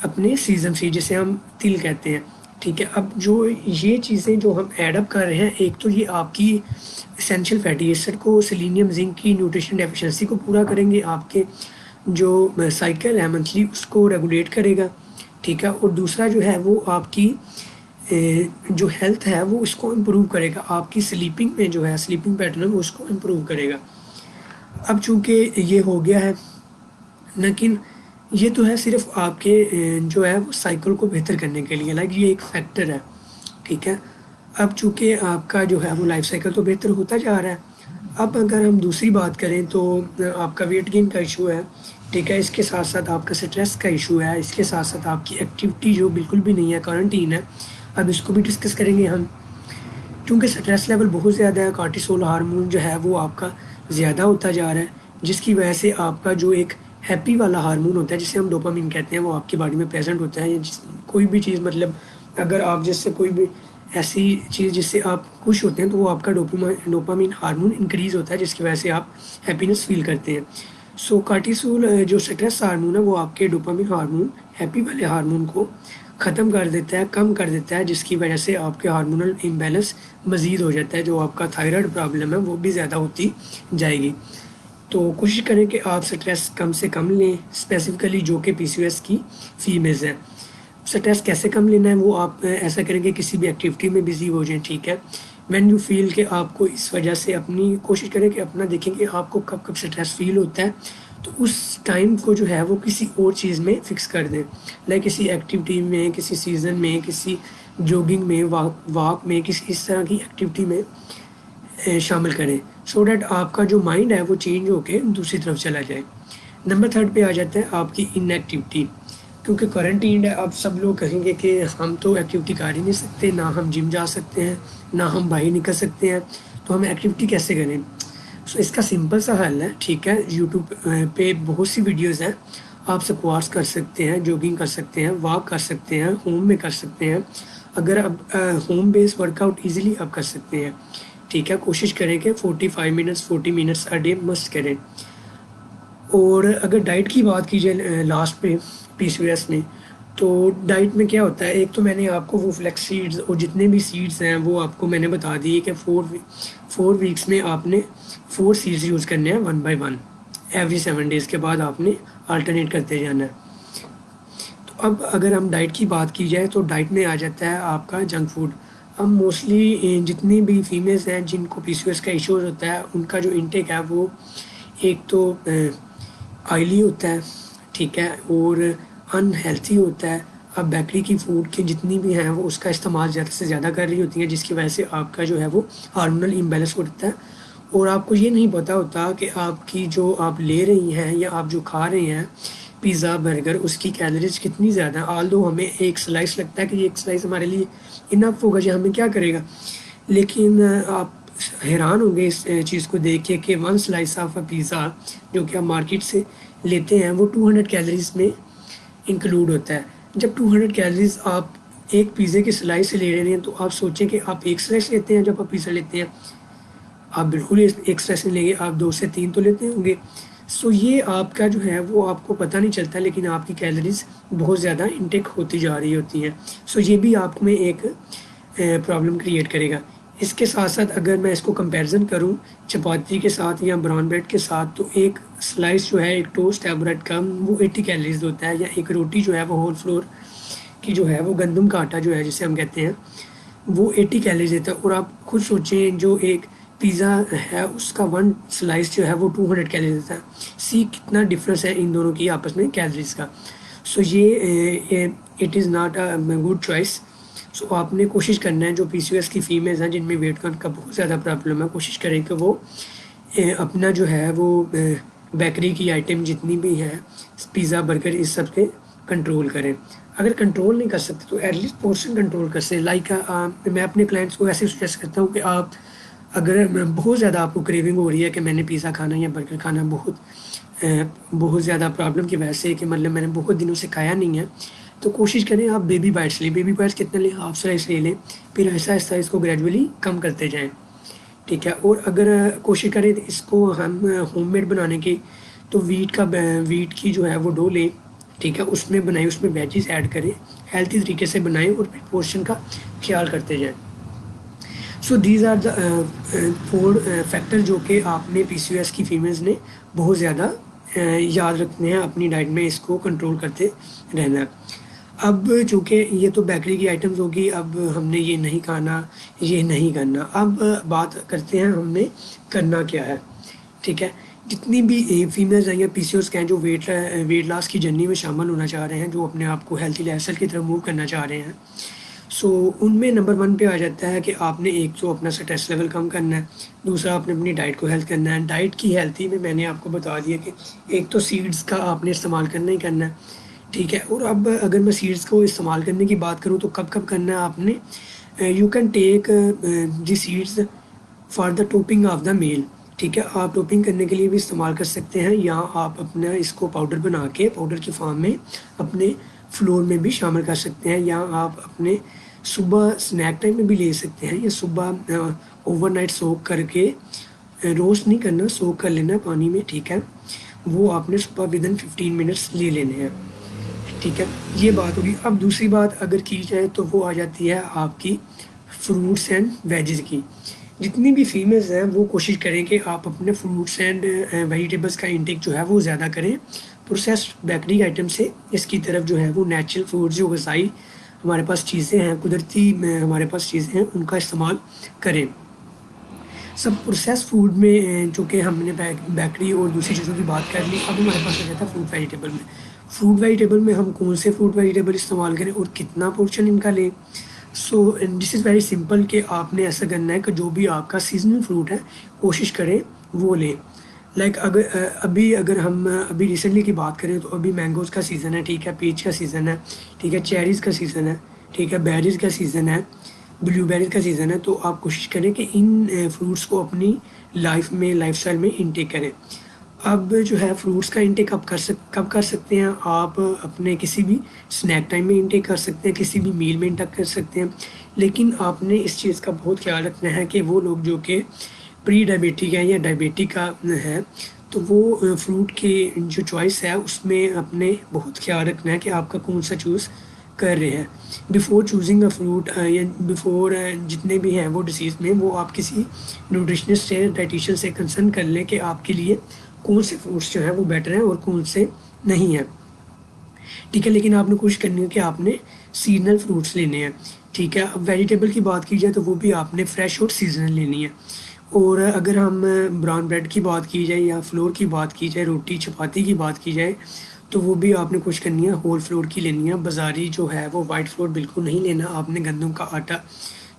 اپنے سیزم سیڈ جسے ہم تل کہتے ہیں, ٹھیک ہے. اب جو یہ چیزیں جو ہم ایڈ اپ کر رہے ہیں, ایک تو یہ آپ کی اسینشیل فیٹی ایسڈ کو, سیلینیم, زنک کی نیوٹریشن ڈیفیشنسی کو پورا کریں گے, آپ کے جو سائیکل ہے منتھلی اس کو ریگولیٹ کرے گا, ٹھیک ہے. اور دوسرا جو ہے وہ آپ کی جو ہیلتھ ہے وہ اس کو امپروو کرے گا, آپ کی سلیپنگ میں جو ہے سلیپنگ پیٹرن وہ اس کو امپروو کرے گا. اب چونکہ یہ ہو گیا ہے, لیکن یہ تو ہے صرف آپ کے جو ہے وہ سائیکل کو بہتر کرنے کے لیے, لائک یہ ایک فیکٹر ہے, ٹھیک ہے. اب چونکہ آپ کا جو ہے وہ لائف سائیکل تو بہتر ہوتا جا رہا ہے. اب اگر ہم دوسری بات کریں تو آپ کا ویٹ گین کا ایشو ہے, ٹھیک ہے. اس کے ساتھ ساتھ آپ کا سٹریس کا ایشو ہے, اس کے ساتھ ساتھ آپ کی ایکٹیویٹی جو بالکل بھی نہیں ہے, کوارنٹین ہے. اب اس کو بھی ڈسکس کریں گے ہم, کیونکہ سٹریس لیول بہت زیادہ ہے, کارٹیسول ہارمون جو ہے وہ آپ کا زیادہ ہوتا جا رہا ہے, جس کی وجہ سے آپ کا جو ایک ہیپی والا ہارمون ہوتا ہے جسے ہم ڈوپامین کہتے ہیں وہ آپ کی باڈی میں پریزنٹ ہوتا ہے. کوئی بھی چیز مطلب اگر آپ جس سے کوئی بھی ایسی چیز جس سے آپ خوش ہوتے ہیں تو وہ آپ کا ڈوپامین ہارمون انکریز ہوتا ہے, جس کی وجہ سے آپ ہیپینس فیل کرتے ہیں. سو کارٹیسول جو سٹریس ہارمون ہے وہ آپ کے ڈوپامین ہارمون, ہیپی والے ہارمون کو ختم کر دیتا ہے, کم کر دیتا ہے, جس کی وجہ سے آپ کے ہارمونل امبیلنس مزید ہو جاتا ہے. جو آپ کا تھائرائڈ پرابلم ہے وہ بھی زیادہ ہوتی جائے گی. تو کوشش کریں کہ آپ سٹریس کم سے کم لیں, اسپیسیفکلی جو کہ پی سی او ایس کی فیمیلز ہیں. سٹریس کیسے کم لینا ہے وہ آپ ایسا کریں کہ کسی بھی ایکٹیویٹی میں بزی ہو جائیں, ٹھیک ہے. وین یو فیل کہ آپ کو اس وجہ سے اپنی کوشش کریں کہ اپنا دیکھیں کہ آپ کو کب کب سٹریس فیل ہوتا ہے, تو اس ٹائم کو جو ہے وہ کسی اور چیز میں فکس کر دیں, لائک کسی ایکٹیویٹی میں, کسی سیزن میں, کسی جوگنگ میں, واک میں, کسی اس طرح کی ایکٹیویٹی میں شامل کریں, سو دیٹ آپ کا جو مائنڈ ہے وہ چینج ہو کے دوسری طرف چلا جائے. نمبر 3 پہ آ جاتا ہے آپ کی ان ایکٹیویٹی, کیونکہ کوارنٹینڈ ہے. اب سب لوگ کہیں گے کہ ہم تو ایکٹیویٹی کر ہی نہیں سکتے, نہ ہم جم جا سکتے ہیں, نہ ہم باہر نکل سکتے ہیں, تو ہم ایکٹیویٹی کیسے کریں. سو اس کا سمپل سا حل ہے, ٹھیک ہے. یوٹیوب پہ بہت سی ویڈیوز ہیں, آپ اسکواٹس کر سکتے ہیں, جوگنگ کر سکتے ہیں, واک کر سکتے ہیں, ہوم میں کر سکتے ہیں. اگر اب home base work out easily آپ کر سکتے ہیں, ٹھیک ہے. کوشش کریں کہ 45 minutes 40 minutes a day must کریں. اور اگر ڈائٹ کی بات کی جائے لاسٹ پہ پی سی او ایس میں, تو ڈائٹ میں کیا ہوتا ہے, ایک تو میں نے آپ کو وہ فلیکس سیڈز اور جتنے بھی سیڈز ہیں وہ آپ کو میں نے بتا دیے کہ 4 ویکس میں آپ نے 4 سیڈز یوز کرنے ہیں 1 by 1, ایوری 7 ڈیز کے بعد آپ نے آلٹرنیٹ کرتے جانا ہے. تو اب اگر ہم ڈائٹ کی بات کی جائے تو ڈائٹ میں آ جاتا ہے آپ کا جنک فوڈ. اب موسٹلی جتنی بھی فیمیلز ہیں جن کو PCOS کا ایشوز ہوتا ہے ان کا جو انٹیک ہے وہ ایک تو آئلی ہوتا ہے, ٹھیک ہے, اور ان ہیلتھی ہوتا ہے. اب بیکری کی فوڈ کے جتنی بھی ہیں وہ اس کا استعمال زیادہ سے زیادہ کر رہی ہوتی ہیں, جس کی وجہ سے آپ کا جو ہے وہ ہارمونل امبیلنس ہوتا ہے, اور آپ کو یہ نہیں پتہ ہوتا کہ آپ کی جو آپ لے رہی ہیں یا آپ جو کھا رہے ہیں پیزا برگر اس کی کیلریز کتنی زیادہ ہیں. آل دو ہمیں ایک سلائس لگتا ہے کہ یہ ایک سلائس ہمارے لیے انف ہوگا جو ہمیں کیا کرے گا, لیکن آپ حیران ہوں گے اس چیز کو دیکھ کے کہ 1 سلائس آف اے پیزا جو کہ آپ مارکیٹ سے لیتے ہیں وہ 200 کیلریز میں انکلوڈ ہوتا ہے. جب 200 کیلریز آپ ایک پیزے کی سلائس سے لے رہے ہیں تو آپ سوچیں کہ آپ ایک سلائس لیتے ہیں جب آپ پیزا لیتے ہیں, آپ بالکل ایک سلائس نہیں لیں گے, آپ 2 سے 3 تو لیتے ہوں گے. سو یہ آپ کا جو ہے وہ آپ کو پتہ نہیں چلتا, لیکن آپ کی کیلریز بہت زیادہ انٹیک ہوتی جا رہی ہوتی ہیں. سو یہ بھی آپ میں ایک پرابلم کریٹ کرے گا. اس کے ساتھ ساتھ اگر میں اس کو کمپیریزن کروں چپاتی کے ساتھ یا براؤن بریڈ کے ساتھ, تو ایک سلائس جو ہے ایک ٹوسٹ ہے بریڈ کا وہ 80 کیلریز ہوتا ہے, یا ایک روٹی جو ہے وہ ہول فلور کی جو ہے وہ گندم کا آٹا جو ہے جسے ہم کہتے ہیں وہ 80 کیلریز دیتا ہے. اور آپ خود سوچیں جو ایک پیزا ہے اس کا 1 سلائس جو ہے وہ 200 کیلریز دیتا ہے. سی کتنا ڈفرینس ہے ان دونوں کی آپس میں کیلریز کا. سو یہ it is not a good choice. So آپ نے کوشش کرنا ہے جو PCOS کی فیمیلز ہیں جن میں ویٹ کم کا بہت زیادہ پرابلم ہے, کوشش کریں کہ وہ اپنا جو ہے وہ بیکری کی آئٹم جتنی بھی ہیں پیزا برگر اس سب پہ کنٹرول کریں. اگر کنٹرول نہیں کر سکتے تو ایٹ لیسٹ پورشن کنٹرول کر سکیں. لائک میں اپنے کلائنٹس کو ایسے سجیسٹ کرتا ہوں کہ آپ اگر بہت زیادہ آپ کو کریونگ ہو رہی ہے کہ میں نے پیزا کھانا یا برگر کھانا بہت زیادہ پرابلم کی وجہ سے کہ مطلب میں نے بہت دنوں سے کھایا نہیں ہے, تو کوشش کریں آپ بیبی بائٹس لیں. بیبی بائٹس کتنے لیں, ہاف سلائس لے لیں, پھر ایسا ایسا اس کو گریجولی کم کرتے جائیں, ٹھیک ہے. اور اگر کوشش کریں اس کو ہم ہوم میڈ بنانے کی تو ویٹ کی جو ہے وہ ڈو لیں, ٹھیک ہے, اس میں بنائیں, اس میں ویجز ایڈ کریں, ہیلتھی طریقے سے بنائیں اور پھر پورشن کا خیال کرتے جائیں. So these are the 4 factor جو کہ آپ نے PCOS کی فیمیلز نے بہت زیادہ یاد رکھنے ہیں اپنی ڈائٹ میں, اس کو کنٹرول کرتے رہنا ہے. اب چونکہ یہ تو بیکری کی آئٹمز ہوگی, اب ہم نے یہ نہیں کھانا یہ نہیں کرنا. اب بات کرتے ہیں ہم نے کرنا کیا ہے, ٹھیک ہے. جتنی بھی فیمیلز ہیں یا PCOS کے ہیں جو ویٹ لاس کی جرنی میں شامل ہونا چاہ رہے ہیں, جو اپنے آپ کو ہیلتھی لائف اسٹائل کی طرف موو کرنا چاہ رہے ہیں, سو ان میں نمبر 1 پہ آ جاتا ہے کہ آپ نے ایک تو اپنا اسٹریس لیول کم کرنا ہے, دوسرا آپ نے اپنی ڈائٹ کو ہیلتھ کرنا ہے. ڈائٹ کی ہیلتھی میں نے آپ کو بتا دیا کہ ایک تو سیڈز کا آپ نے استعمال کرنا ہی کرنا ہے, ٹھیک ہے. اور اب اگر میں سیڈز کو استعمال کرنے کی بات کروں تو کب کب کرنا ہے آپ نے, you can take the seeds for the topping of the meal, ٹھیک ہے. آپ ٹوپنگ کرنے کے لیے بھی استعمال کر سکتے ہیں, یا آپ اپنا اس کو پاؤڈر بنا کے پاؤڈر کی فارم میں اپنے فلور میں بھی شامل کر سکتے ہیں, یا آپ اپنے صبح سنیک ٹائم میں بھی لے سکتے ہیں, یا صبح اوور نائٹ سوک کر کے, روسٹ نہیں کرنا, سوک کر لینا پانی میں, ٹھیک ہے. وہ آپ نے صبح ودن 15 منٹس لے لینے ہیں, ٹھیک ہے. یہ بات ہوگی. اب دوسری بات اگر کی جائے تو وہ آ جاتی ہے آپ کی فروٹس اینڈ ویجز کی. جتنی بھی فیمیلز ہیں وہ کوشش کریں کہ آپ اپنے فروٹس اینڈ ویجیٹیبلس کا انٹیک جو ہے وہ زیادہ کریں, پروسیسڈ بیکری آئٹم سے اس کی طرف جو ہے وہ نیچرل فوڈز جو غذائی ہمارے پاس چیزیں ہیں, قدرتی ہمارے پاس چیزیں ہیں, ان کا استعمال کریں. سب پروسیس فوڈ میں چونکہ ہم نے بیکری اور دوسری چیزوں کی بات کر لی, اب ہمارے پاس آ جاتا ہے فروٹ ویجیٹیبل میں. فروٹ ویجیٹیبل میں ہم کون سے فروٹ ویجیٹیبل استعمال کریں اور کتنا پورشن ان کا لیں. سو دس از ویری سمپل کہ آپ نے ایسا کرنا ہے کہ جو بھی آپ کا سیزنل فروٹ ہے کوشش کریں وہ لیں. لائک اگر ہم ابھی ریسنٹلی کی بات کریں تو ابھی مینگوز کا سیزن ہے, ٹھیک ہے, پیچ کا سیزن ہے, ٹھیک ہے, چیریز کا سیزن ہے, ٹھیک ہے, بیریز کا سیزن ہے, بلیو بیریز کا سیزن ہے. تو آپ کوشش کریں کہ ان فروٹس کو اپنی لائف اسٹائل میں انٹیک کریں. اب جو ہے فروٹس کا انٹیک کب کر سکتے ہیں آپ, اپنے کسی بھی سنیک ٹائم میں انٹیک کر سکتے ہیں, کسی بھی میل میں انٹیک کر سکتے ہیں, لیکن آپ نے اس چیز کا بہت خیال رکھنا ہے کہ وہ لوگ جو کہ پری ڈائبیٹک ہے یا ڈائبیٹک کا ہے تو وہ فروٹ کی جو چوائس ہے اس میں اپنے بہت خیال رکھنا ہے کہ آپ کا کون سا چوز کر رہے ہیں. بیفور چوزنگ اے فروٹ یا بیفور جتنے بھی ہیں وہ ڈیسیز میں, وہ آپ کسی نیوٹریشنسٹ سے ڈائٹیشین سے کنسرن کر لیں کہ آپ کے لیے کون سے فروٹس جو ہیں وہ بیٹر ہیں اور کون سے نہیں ہیں. ٹھیک ہے. لیکن آپ نے کوشش کرنی ہے کہ آپ نے سیزنل فروٹس لینے ہیں. ٹھیک ہے. اب ویجیٹیبل کی بات کی جائے تو وہ بھی آپ نے فریش اور سیزنل لینی ہے. اور اگر ہم براؤن بریڈ کی بات کی جائے یا فلور کی بات کی جائے, روٹی چپاتی کی بات کی جائے, تو وہ بھی آپ نے کوشش کرنی ہے ہول فلور کی لینی ہے. بازاری جو ہے وہ وائٹ فلور بالکل نہیں لینا. آپ نے گندم کا آٹا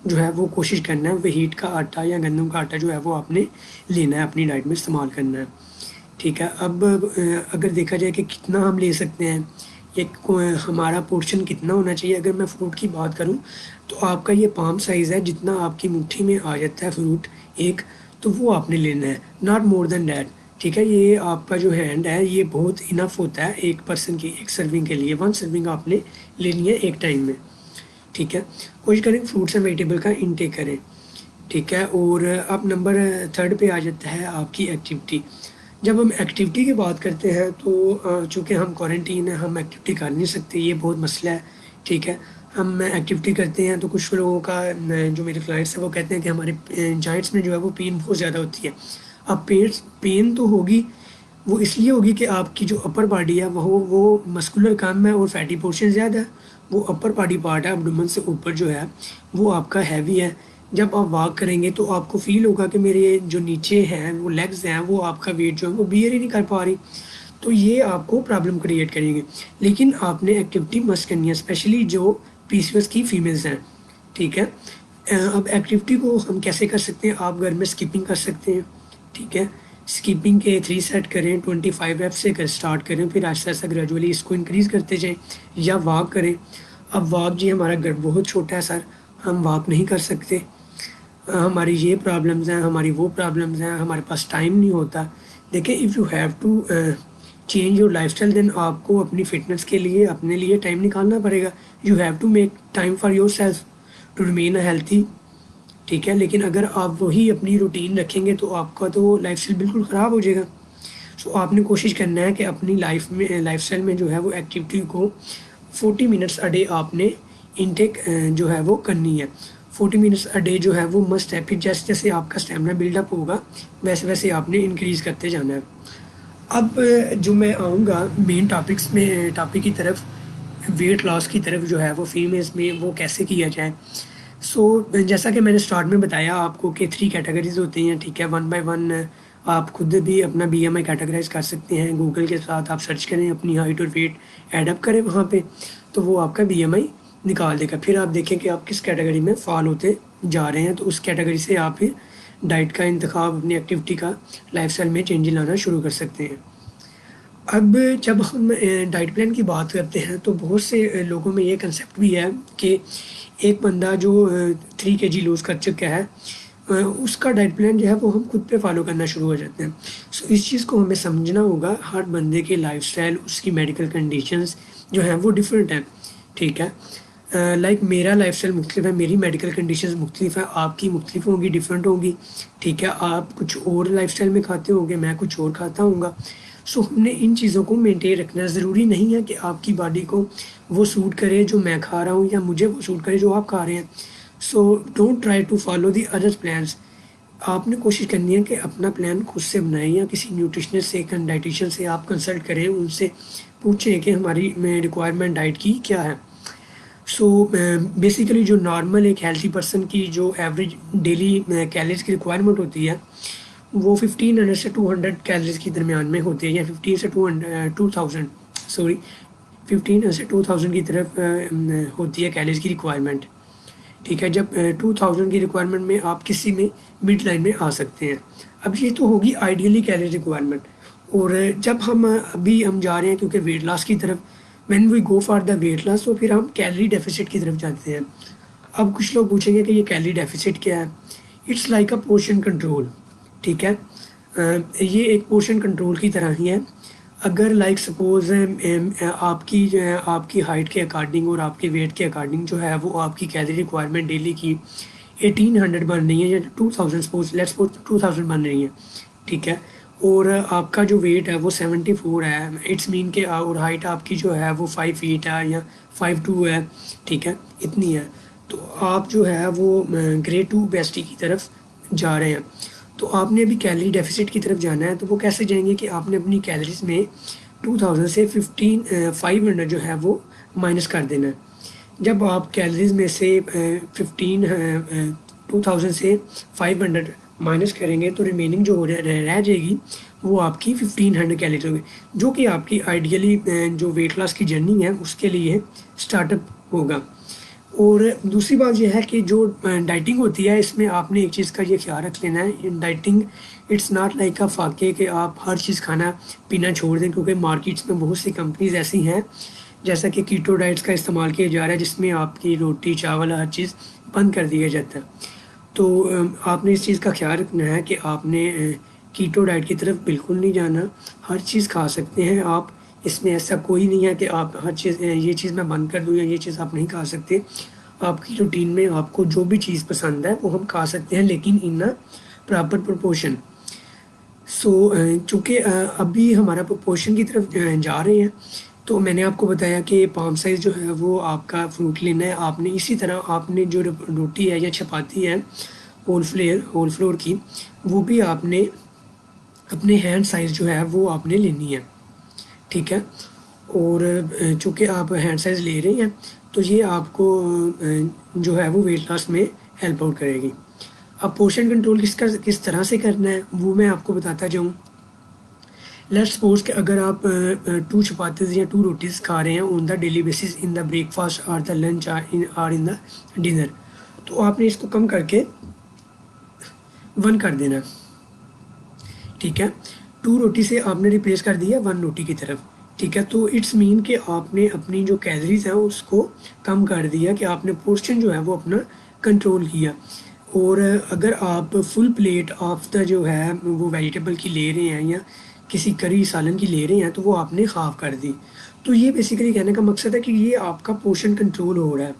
جو ہے وہ کوشش کرنا ہے وہیٹ کا آٹا یا گندم کا آٹا جو ہے وہ آپ نے لینا ہے, اپنی ڈائٹ میں استعمال کرنا ہے. ٹھیک ہے. اب اگر دیکھا جائے کہ کتنا ہم لے سکتے ہیں, ایک ہمارا پورشن کتنا ہونا چاہیے, اگر میں فروٹ کی بات کروں تو آپ کا یہ پام سائز ہے, جتنا آپ کی مٹھی میں آ جاتا ہے فروٹ ایک, تو وہ آپ نے لینا ہے, ناٹ مور دین دیٹ. ٹھیک ہے. یہ آپ کا جو ہینڈ ہے یہ بہت انف ہوتا ہے ایک پرسن کی ایک سرونگ کے لیے. 1 سرونگ آپ نے لینی ہے ایک ٹائم میں. ٹھیک ہے. کوشش کریں فروٹس اینڈ ویجیٹیبل کا انٹیک کریں. ٹھیک ہے. اور اب نمبر 3 پہ آ جاتا ہے آپ کی ایکٹیویٹی. جب ہم ایکٹیویٹی کی بات کرتے ہیں تو چونکہ ہم کوارنٹین ہیں, ہم ایکٹیویٹی کر نہیں سکتے, یہ بہت مسئلہ ہے. ٹھیک ہے. ہم ایکٹیویٹی کرتے ہیں تو کچھ لوگوں کا جو میرے کلائنٹس ہیں وہ کہتے ہیں کہ ہمارے جوائنٹس میں جو ہے وہ پین بہت زیادہ ہوتی ہے. اب پین تو ہوگی, وہ اس لیے ہوگی کہ آپ کی جو اپر باڈی ہے وہ مسکولر کم ہے اور فیٹی پورشن زیادہ ہے. وہ اپر باڈی پارٹ ہے ابڈومن سے اوپر جو ہے وہ آپ کا ہیوی ہے. جب آپ واک کریں گے تو آپ کو فیل ہوگا کہ میرے جو نیچے ہیں وہ لیگز ہیں وہ آپ کا ویٹ جو ہے وہ بیئر ہی نہیں کر پا رہی, تو یہ آپ کو پرابلم کریٹ کریں گے. لیکن آپ نے ایکٹیویٹی مسٹ کرنی ہے, اسپیشلی جو PCOS کی فیمیلز ہیں. ٹھیک ہے. اب ایکٹیویٹی کو ہم کیسے کر سکتے ہیں, آپ گھر میں اسکیپنگ کر سکتے ہیں. ٹھیک ہے. اسکیپنگ کے 3 سیٹ کریں, 25 ریپ سے اسٹارٹ کریں, پھر آہستہ آہستہ گریجولی اس کو انکریز کرتے جائیں, یا واک کریں. اب واک جی ہمارا گھر بہت چھوٹا ہے سر, ہم واک نہیں کر سکتے, ہماری یہ پرابلمز ہیں, ہماری وہ پرابلمز ہیں, ہمارے پاس ٹائم نہیں ہوتا. دیکھیں if you have to change your lifestyle then آپ کو اپنی فٹنس کے لیے اپنے لیے ٹائم نکالنا پڑے گا. You have to make time for yourself to remain a healthy. ٹھیک ہے. لیکن اگر آپ وہی اپنی روٹین رکھیں گے تو آپ کا تو لائف اسٹائل بالکل خراب ہو جائے گا. سو آپ نے کوشش کرنا ہے کہ اپنی لائف اسٹائل میں جو ہے وہ ایکٹیویٹی کو 40 منٹس اے ڈے آپ نے انٹیک جو ہے وہ کرنی ہے. 40 منٹس اے ڈے جو ہے وہ مسٹ ہے. پھر جیسے جیسے آپ کا اسٹیمنا بلڈ اپ ہوگا ویسے ویسے آپ نے انکریز کرتے جانا ہے. اب جو میں آؤں گا مین ٹاپک کی طرف, ویٹ لاس کی طرف جو ہے وہ فیمیلز میں وہ کیسے کیا جائے. سو جیسا کہ میں نے اسٹارٹ میں بتایا آپ کو کہ 3 کیٹیگریز ہوتی ہیں. ٹھیک ہے. 1 بائی 1 آپ خود بھی اپنا BMI کیٹیگرائز کر سکتے ہیں. گوگل کے ساتھ آپ سرچ کریں, اپنی ہائٹ اور ویٹ ایڈ اپ کریں وہاں پہ, تو وہ آپ کا BMI نکال دے گا. پھر آپ دیکھیں کہ آپ کس کیٹیگری میں فال ہوتے جا رہے ہیں, تو اس کیٹیگری سے آپ پھر ڈائٹ کا انتخاب, اپنی ایکٹیویٹی کا, لائف اسٹائل میں چینج لانا شروع کر سکتے ہیں. اب جب ہم ڈائٹ پلان کی بات کرتے ہیں تو بہت سے لوگوں میں یہ کنسیپٹ بھی ہے کہ ایک بندہ جو 3 kg لوز کر چکا ہے اس کا ڈائٹ پلان جو ہے وہ ہم خود پہ فالو کرنا شروع ہو جاتے ہیں. سو اس چیز کو ہمیں سمجھنا ہوگا, ہر بندے کے لائف اسٹائل, اس کی میڈیکل کنڈیشنز جو ہیں وہ ڈفرینٹ ہیں. ٹھیک ہے. لائک میرا لائف اسٹائل مختلف ہے, میری میڈیکل کنڈیشنز مختلف ہیں, آپ کی مختلف ہوں گی, ڈفرینٹ ہوں گی. ٹھیک ہے. آپ کچھ اور لائف اسٹائل میں کھاتے ہوں گے, میں کچھ اور کھاتا ہوں گا. سو ہم نے ان چیزوں کو مینٹین رکھنا ہے. ضروری نہیں ہے کہ آپ کی باڈی کو وہ سوٹ کرے جو میں کھا رہا ہوں, یا مجھے وہ سوٹ کرے جو آپ کھا رہے ہیں. So don't try to follow the others plans. آپ نے کوشش کرنی ہے کہ اپنا پلان خود سے بنائیں, یا کسی نیوٹریشنسٹ سے, ڈائٹیشین سے آپ کنسلٹ کریں, ان سے پوچھیں کہ ہماری ریکوائرمنٹ ڈائٹ کی کیا ہے. سو بیسیکلی جو نارمل ایک ہیلتھی پرسن کی جو ایوریج ڈیلی کیلریز کی ریکوائرمنٹ ہوتی ہے وہ 1500 سے 200 کیلریز کے درمیان میں ہوتی ہے, یا 15 سے 2000 سوری 1500 سے 2000 کی طرف ہوتی ہے کیلریز کی ریکوائرمنٹ. ٹھیک ہے. جب 2000 کی ریکوائرمنٹ میں آپ کسی میں مڈ لائن میں آ سکتے ہیں. اب یہ تو ہوگی آئیڈیلی کیلریز ریکوائرمنٹ. اور جب ہم جا رہے ہیں کیونکہ ویٹ لاس کی طرف, when we go for the weight loss, تو پھر ہم کیلری ڈیفیسٹ کی طرف جاتے ہیں. اب کچھ لوگ پوچھیں گے کہ یہ کیلری ڈیفیسٹ کیا ہے. It's like a portion control. ٹھیک ہے. یہ ایک پورشن کنٹرول کی طرح ہی ہے. اگر لائک سپوز آپ کی جو ہے آپ کی ہائٹ کے اکارڈنگ اور آپ کے ویٹ کے اکارڈنگ جو ہے وہ آپ کی کیلری ریکوائرمنٹ ڈیلی کی 1800 بن رہی ہے, یا 2000 سپوز 2000 بن رہی ہے. ٹھیک ہے. اور آپ کا جو ویٹ ہے وہ 74 ہے, اٹس مین کہ, اور ہائٹ آپ کی جو ہے وہ 5 فیٹ ہے یا 5'2" ہے. ٹھیک ہے. اتنی ہے. تو آپ جو ہے وہ گریڈ 2 بیسٹی کی طرف جا رہے ہیں. تو آپ نے ابھی کیلری ڈیفیسٹ کی طرف جانا ہے. تو وہ کیسے جائیں گے کہ آپ نے اپنی کیلریز میں 2000 سے 500 جو ہے وہ مائنس کر دینا ہے۔ جب آپ کیلریز میں سے 2000 سے 500 مائنس کریں گے تو ریمیننگ جو رہ جائے گی وہ آپ کی 1500 کیلریز ہوگی، جو کہ آپ کی آئیڈیلی جو ویٹ لاس کی جرنی ہے اس کے لیے سٹارٹ اپ ہوگا۔ اور دوسری بات یہ ہے کہ جو ڈائٹنگ ہوتی ہے اس میں آپ نے ایک چیز کا یہ خیال رکھ لینا ہے، dieting it's not like a فاقے کہ آپ ہر چیز کھانا پینا چھوڑ دیں، کیونکہ مارکیٹس میں بہت سی کمپنیز ایسی ہیں جیسا کہ کیٹو ڈائٹس کا استعمال کیا جا رہا ہے، جس میں آپ کی روٹی چاول ہر چیز بند کر دیا جاتا ہے۔ تو آپ نے اس چیز کا خیال رکھنا ہے کہ آپ نے کیٹو ڈائٹ کی طرف بالکل نہیں جانا، ہر چیز کھا سکتے ہیں آپ، اس میں ایسا کوئی نہیں ہے کہ آپ ہر چیز یہ چیز میں بند کر دوں یا یہ چیز آپ نہیں کھا سکتے۔ آپ کی روٹین میں آپ کو جو بھی چیز پسند ہے وہ ہم کھا سکتے ہیں، لیکن ان پراپر پروپورشن۔ چونکہ ابھی ہمارا پروپورشن کی طرف جا رہے ہیں، تو میں نے آپ کو بتایا کہ پام سائز جو ہے وہ آپ کا فروٹ لینا ہے آپ نے، اسی طرح آپ نے جو روٹی ہے یا چپاتی ہے ہول فلور کی، وہ بھی آپ نے اپنے ہینڈ سائز جو ہے وہ آپ نے لینی ہے، ٹھیک ہے۔ اور چونکہ آپ ہینڈ سائز لے رہے ہیں تو یہ آپ کو جو ہے وہ ویٹ لاس میں ہیلپ آؤٹ کرے گی۔ اب پورشن کنٹرول کس طرح سے کرنا ہے وہ میں آپ کو بتاتا جاؤں۔ لیٹس سپوز کہ اگر آپ 2 چپاتیز یا 2 روٹیز کھا رہے ہیں on the daily basis in the breakfast اور دا لنچ اور ان دا ڈنر، تو آپ نے اس کو کم کر کے 1 کر دینا، ٹھیک ہے۔ 2 روٹی سے آپ نے ریپلیس کر دیا 1 روٹی کی طرف، ٹھیک ہے۔ تو اٹس مین کہ آپ نے اپنی جو کیلریز ہیں اس کو کم کر دیا، کہ آپ نے پورشن جو ہے وہ اپنا کنٹرول کیا۔ اور اگر آپ فل پلیٹ آف دا جو ہے وہ ویجیٹیبل کی لے رہے ہیں یا کسی کری سالن کی لے رہے ہیں تو وہ آپ نے ہاف کر دی۔ تو یہ بیسیکلی کہنے کا مقصد ہے کہ یہ آپ کا پورشن کنٹرول ہو رہا ہے،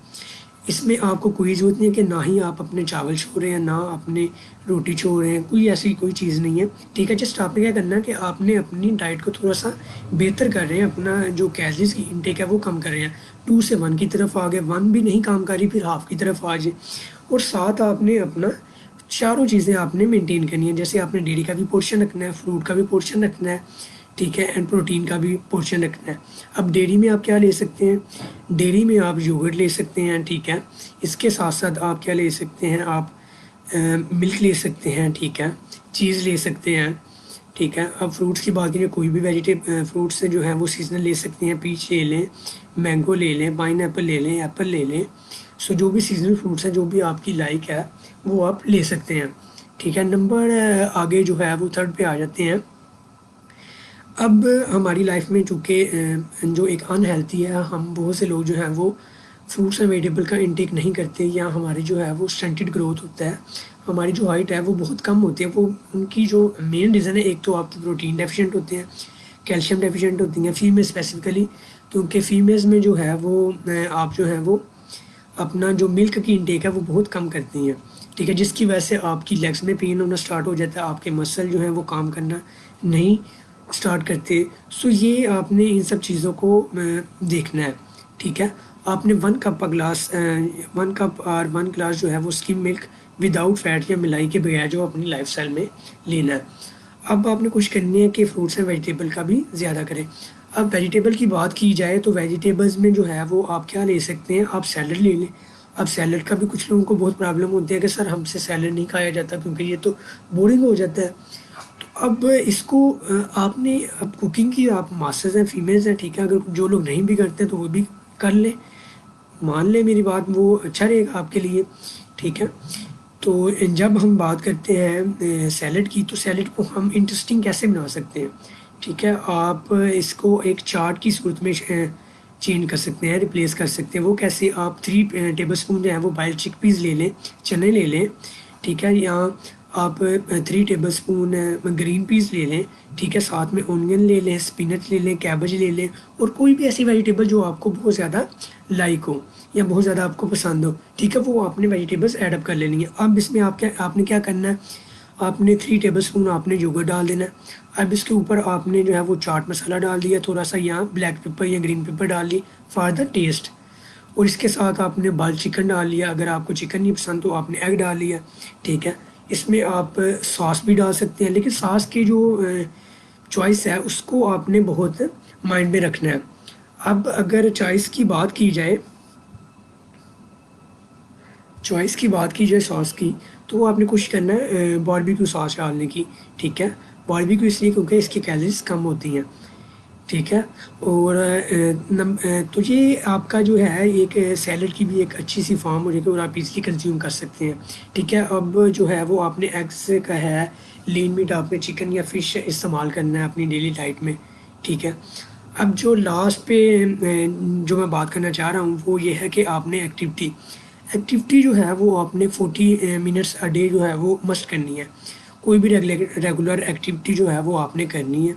اس میں آپ کو کوئی ضرورت نہیں ہے کہ نہ ہی آپ اپنے چاول چھوڑ رہے ہیں نہ اپنے روٹی چھوڑ رہے ہیں، کوئی ایسی کوئی چیز نہیں ہے، ٹھیک ہے۔ جسٹ آپ نے کیا کرنا ہے کہ آپ نے اپنی ڈائٹ کو تھوڑا سا بہتر کر رہے ہیں، اپنا جو کیلریز کی انٹیک ہے وہ کم کر رہے ہیں، 2 سے 1 کی طرف آ گئے، 1 بھی نہیں کام کر رہی پھر ہاف کی طرف آ جائے، اور ساتھ آپ نے اپنا چاروں چیزیں آپ نے مینٹین کرنی ہے، جیسے آپ نے ڈیری کا بھی پورشن رکھنا ہے، فروٹ کا بھی پورشن رکھنا ہے، ٹھیک ہے، اینڈ پروٹین کا بھی پورشن رکھنا ہے۔ اب ڈیری میں آپ کیا لے سکتے ہیں؟ ڈیری میں آپ یوگرٹ لے سکتے ہیں، ٹھیک ہے، اس کے ساتھ ساتھ آپ کیا لے سکتے ہیں؟ آپ ملک لے سکتے ہیں، ٹھیک ہے، چیز لے سکتے ہیں، ٹھیک ہے۔ اب فروٹس کی بات کریں، کوئی بھی فروٹس جو ہیں وہ سیزنل لے سکتے ہیں، پیچ لے لیں، مینگو لے لیں، پائن ایپل لے لیں، ایپل لے لیں، جو بھی سیزنل فروٹس ہیں جو بھی آپ کی لائک ہے وہ آپ لے سکتے ہیں، ٹھیک ہے۔ نمبر آگے جو ہے وہ 3rd پہ آ جاتے ہیں۔ اب ہماری لائف میں چونکہ جو ایک انہیلتھی ہے، ہم بہت سے لوگ جو ہیں وہ فروٹس اینڈ ویجیٹیبل کا انٹیک نہیں کرتے، یا ہماری جو ہے وہ سٹنٹڈ گروتھ ہوتا ہے، ہماری جو ہائٹ ہے وہ بہت کم ہوتی ہے۔ وہ ان کی جو مین ریزن ہے، ایک تو آپ کی پروٹین ڈیفیشینٹ ہوتے ہیں، کیلشیم ڈیفیشینٹ ہوتی ہیں، فیمیل اسپیسیفکلی، کیونکہ فیمیلز میں جو ہے وہ آپ جو ہے وہ اپنا جو ملک کی انٹیک ہے وہ بہت کم کرتی ہیں، ٹھیک ہے، جس کی وجہ سے آپ کی لیگس میں پین ہونا سٹارٹ ہو جاتا ہے، آپ کے مسل جو ہیں وہ کام کرنا نہیں سٹارٹ کرتے۔ یہ آپ نے ان سب چیزوں کو دیکھنا ہے، ٹھیک ہے۔ آپ نے 1 کپ گلاس 1 کپ اور 1 گلاس جو ہے وہ اسکم ملک وداؤٹ فیٹ یا ملائی کے بغیر جو اپنی لائف سٹائل میں لینا ہے۔ اب آپ نے کوشش کرنی ہے کہ فروٹس اینڈ ویجیٹیبل کا بھی زیادہ کریں۔ اب ویجیٹیبل کی بات کی جائے تو ویجیٹیبلز میں جو ہے وہ آپ کیا لے سکتے ہیں؟ آپ سیلڈ لے لیں۔ اب سیلڈ کا بھی کچھ لوگوں کو بہت پرابلم ہوتی ہے کہ سر ہم سے سیلڈ نہیں کھایا جاتا کیونکہ یہ تو بورنگ ہو جاتا ہے۔ تو اب اس کو آپ نے اب کوکنگ کی آپ ماسٹرز ہیں، فیمیلز ہیں، ٹھیک ہے، اگر جو لوگ نہیں بھی کرتے تو وہ بھی کر لیں، مان لیں میری بات، وہ اچھا رہے گا آپ کے لیے، ٹھیک ہے۔ تو جب ہم بات کرتے ہیں سیلڈ کی، تو سیلڈ کو ہم انٹرسٹنگ کیسے بنا سکتے ہیں؟ ٹھیک ہے، آپ اس کو ایک چارٹ کی صورت میں چینج کر سکتے ہیں، ریپلیس کر سکتے ہیں۔ وہ کیسے؟ آپ 3 ٹیبل اسپون جو ہیں وہ بائل چک پیز لے لیں، چنے لے لیں، ٹھیک ہے، یا آپ 3 ٹیبل اسپون گرین پیز لے لیں، ٹھیک ہے، ساتھ میں اونین لے لیں، اسپینچ لے لیں، کیبج لے لیں، اور کوئی بھی ایسی ویجیٹیبل جو آپ کو بہت زیادہ لائک ہو یا بہت زیادہ آپ کو پسند ہو، ٹھیک ہے، وہ آپ نے ویجیٹیبلس ایڈ اپ کر لینی ہے۔ اب اس میں آپ نے کیا کرنا ہے؟ آپ نے 3 ٹیبل اسپون آپ نے یوگرٹ ڈال دینا ہے۔ اب اس کے اوپر آپ نے جو ہے وہ چاٹ مسالہ ڈال دیا تھوڑا سا، یا بلیک پیپر یا گرین پیپر ڈال لی فار دا ٹیسٹ، اور اس کے ساتھ آپ نے بال چکن ڈال لیا، اگر آپ کو چکن نہیں پسند تو آپ نے ایگ ڈال لیا، ٹھیک ہے۔ اس میں آپ ساس بھی ڈال سکتے ہیں، لیکن ساس کی جو چوائس ہے اس کو آپ نے بہت مائنڈ میں رکھنا ہے. اب اگر چوائس کی بات کی جائے ساس کی، تو آپ نے کوشش کرنا ہے باربیکیو ساس ڈالنے کی. ٹھیک ہے، باربیکیو اس لیے کیونکہ اس کی کیلریز کم ہوتی ہیں. ٹھیک ہے، اور تو یہ آپ کا جو ہے ایک سیلڈ کی بھی ایک اچھی سی فارم ہو جائے گی اور آپ ایزلی کنزیوم کر سکتے ہیں. ٹھیک ہے، اب جو ہے وہ آپ نے ایگز کا ہے، لین میٹ آپ نے چکن یا فش استعمال کرنا ہے اپنی ڈیلی ڈائٹ میں. ٹھیک ہے، اب جو لاسٹ پہ جو میں بات کرنا چاہ رہا ہوں وہ یہ ہے کہ آپ نے ایکٹیویٹی جو ہے وہ آپ نے 40 منٹس اے ڈے جو ہے وہ مسٹ کرنی ہے. کوئی بھی ریگولر ایکٹیویٹی جو ہے وہ آپ نے کرنی ہے.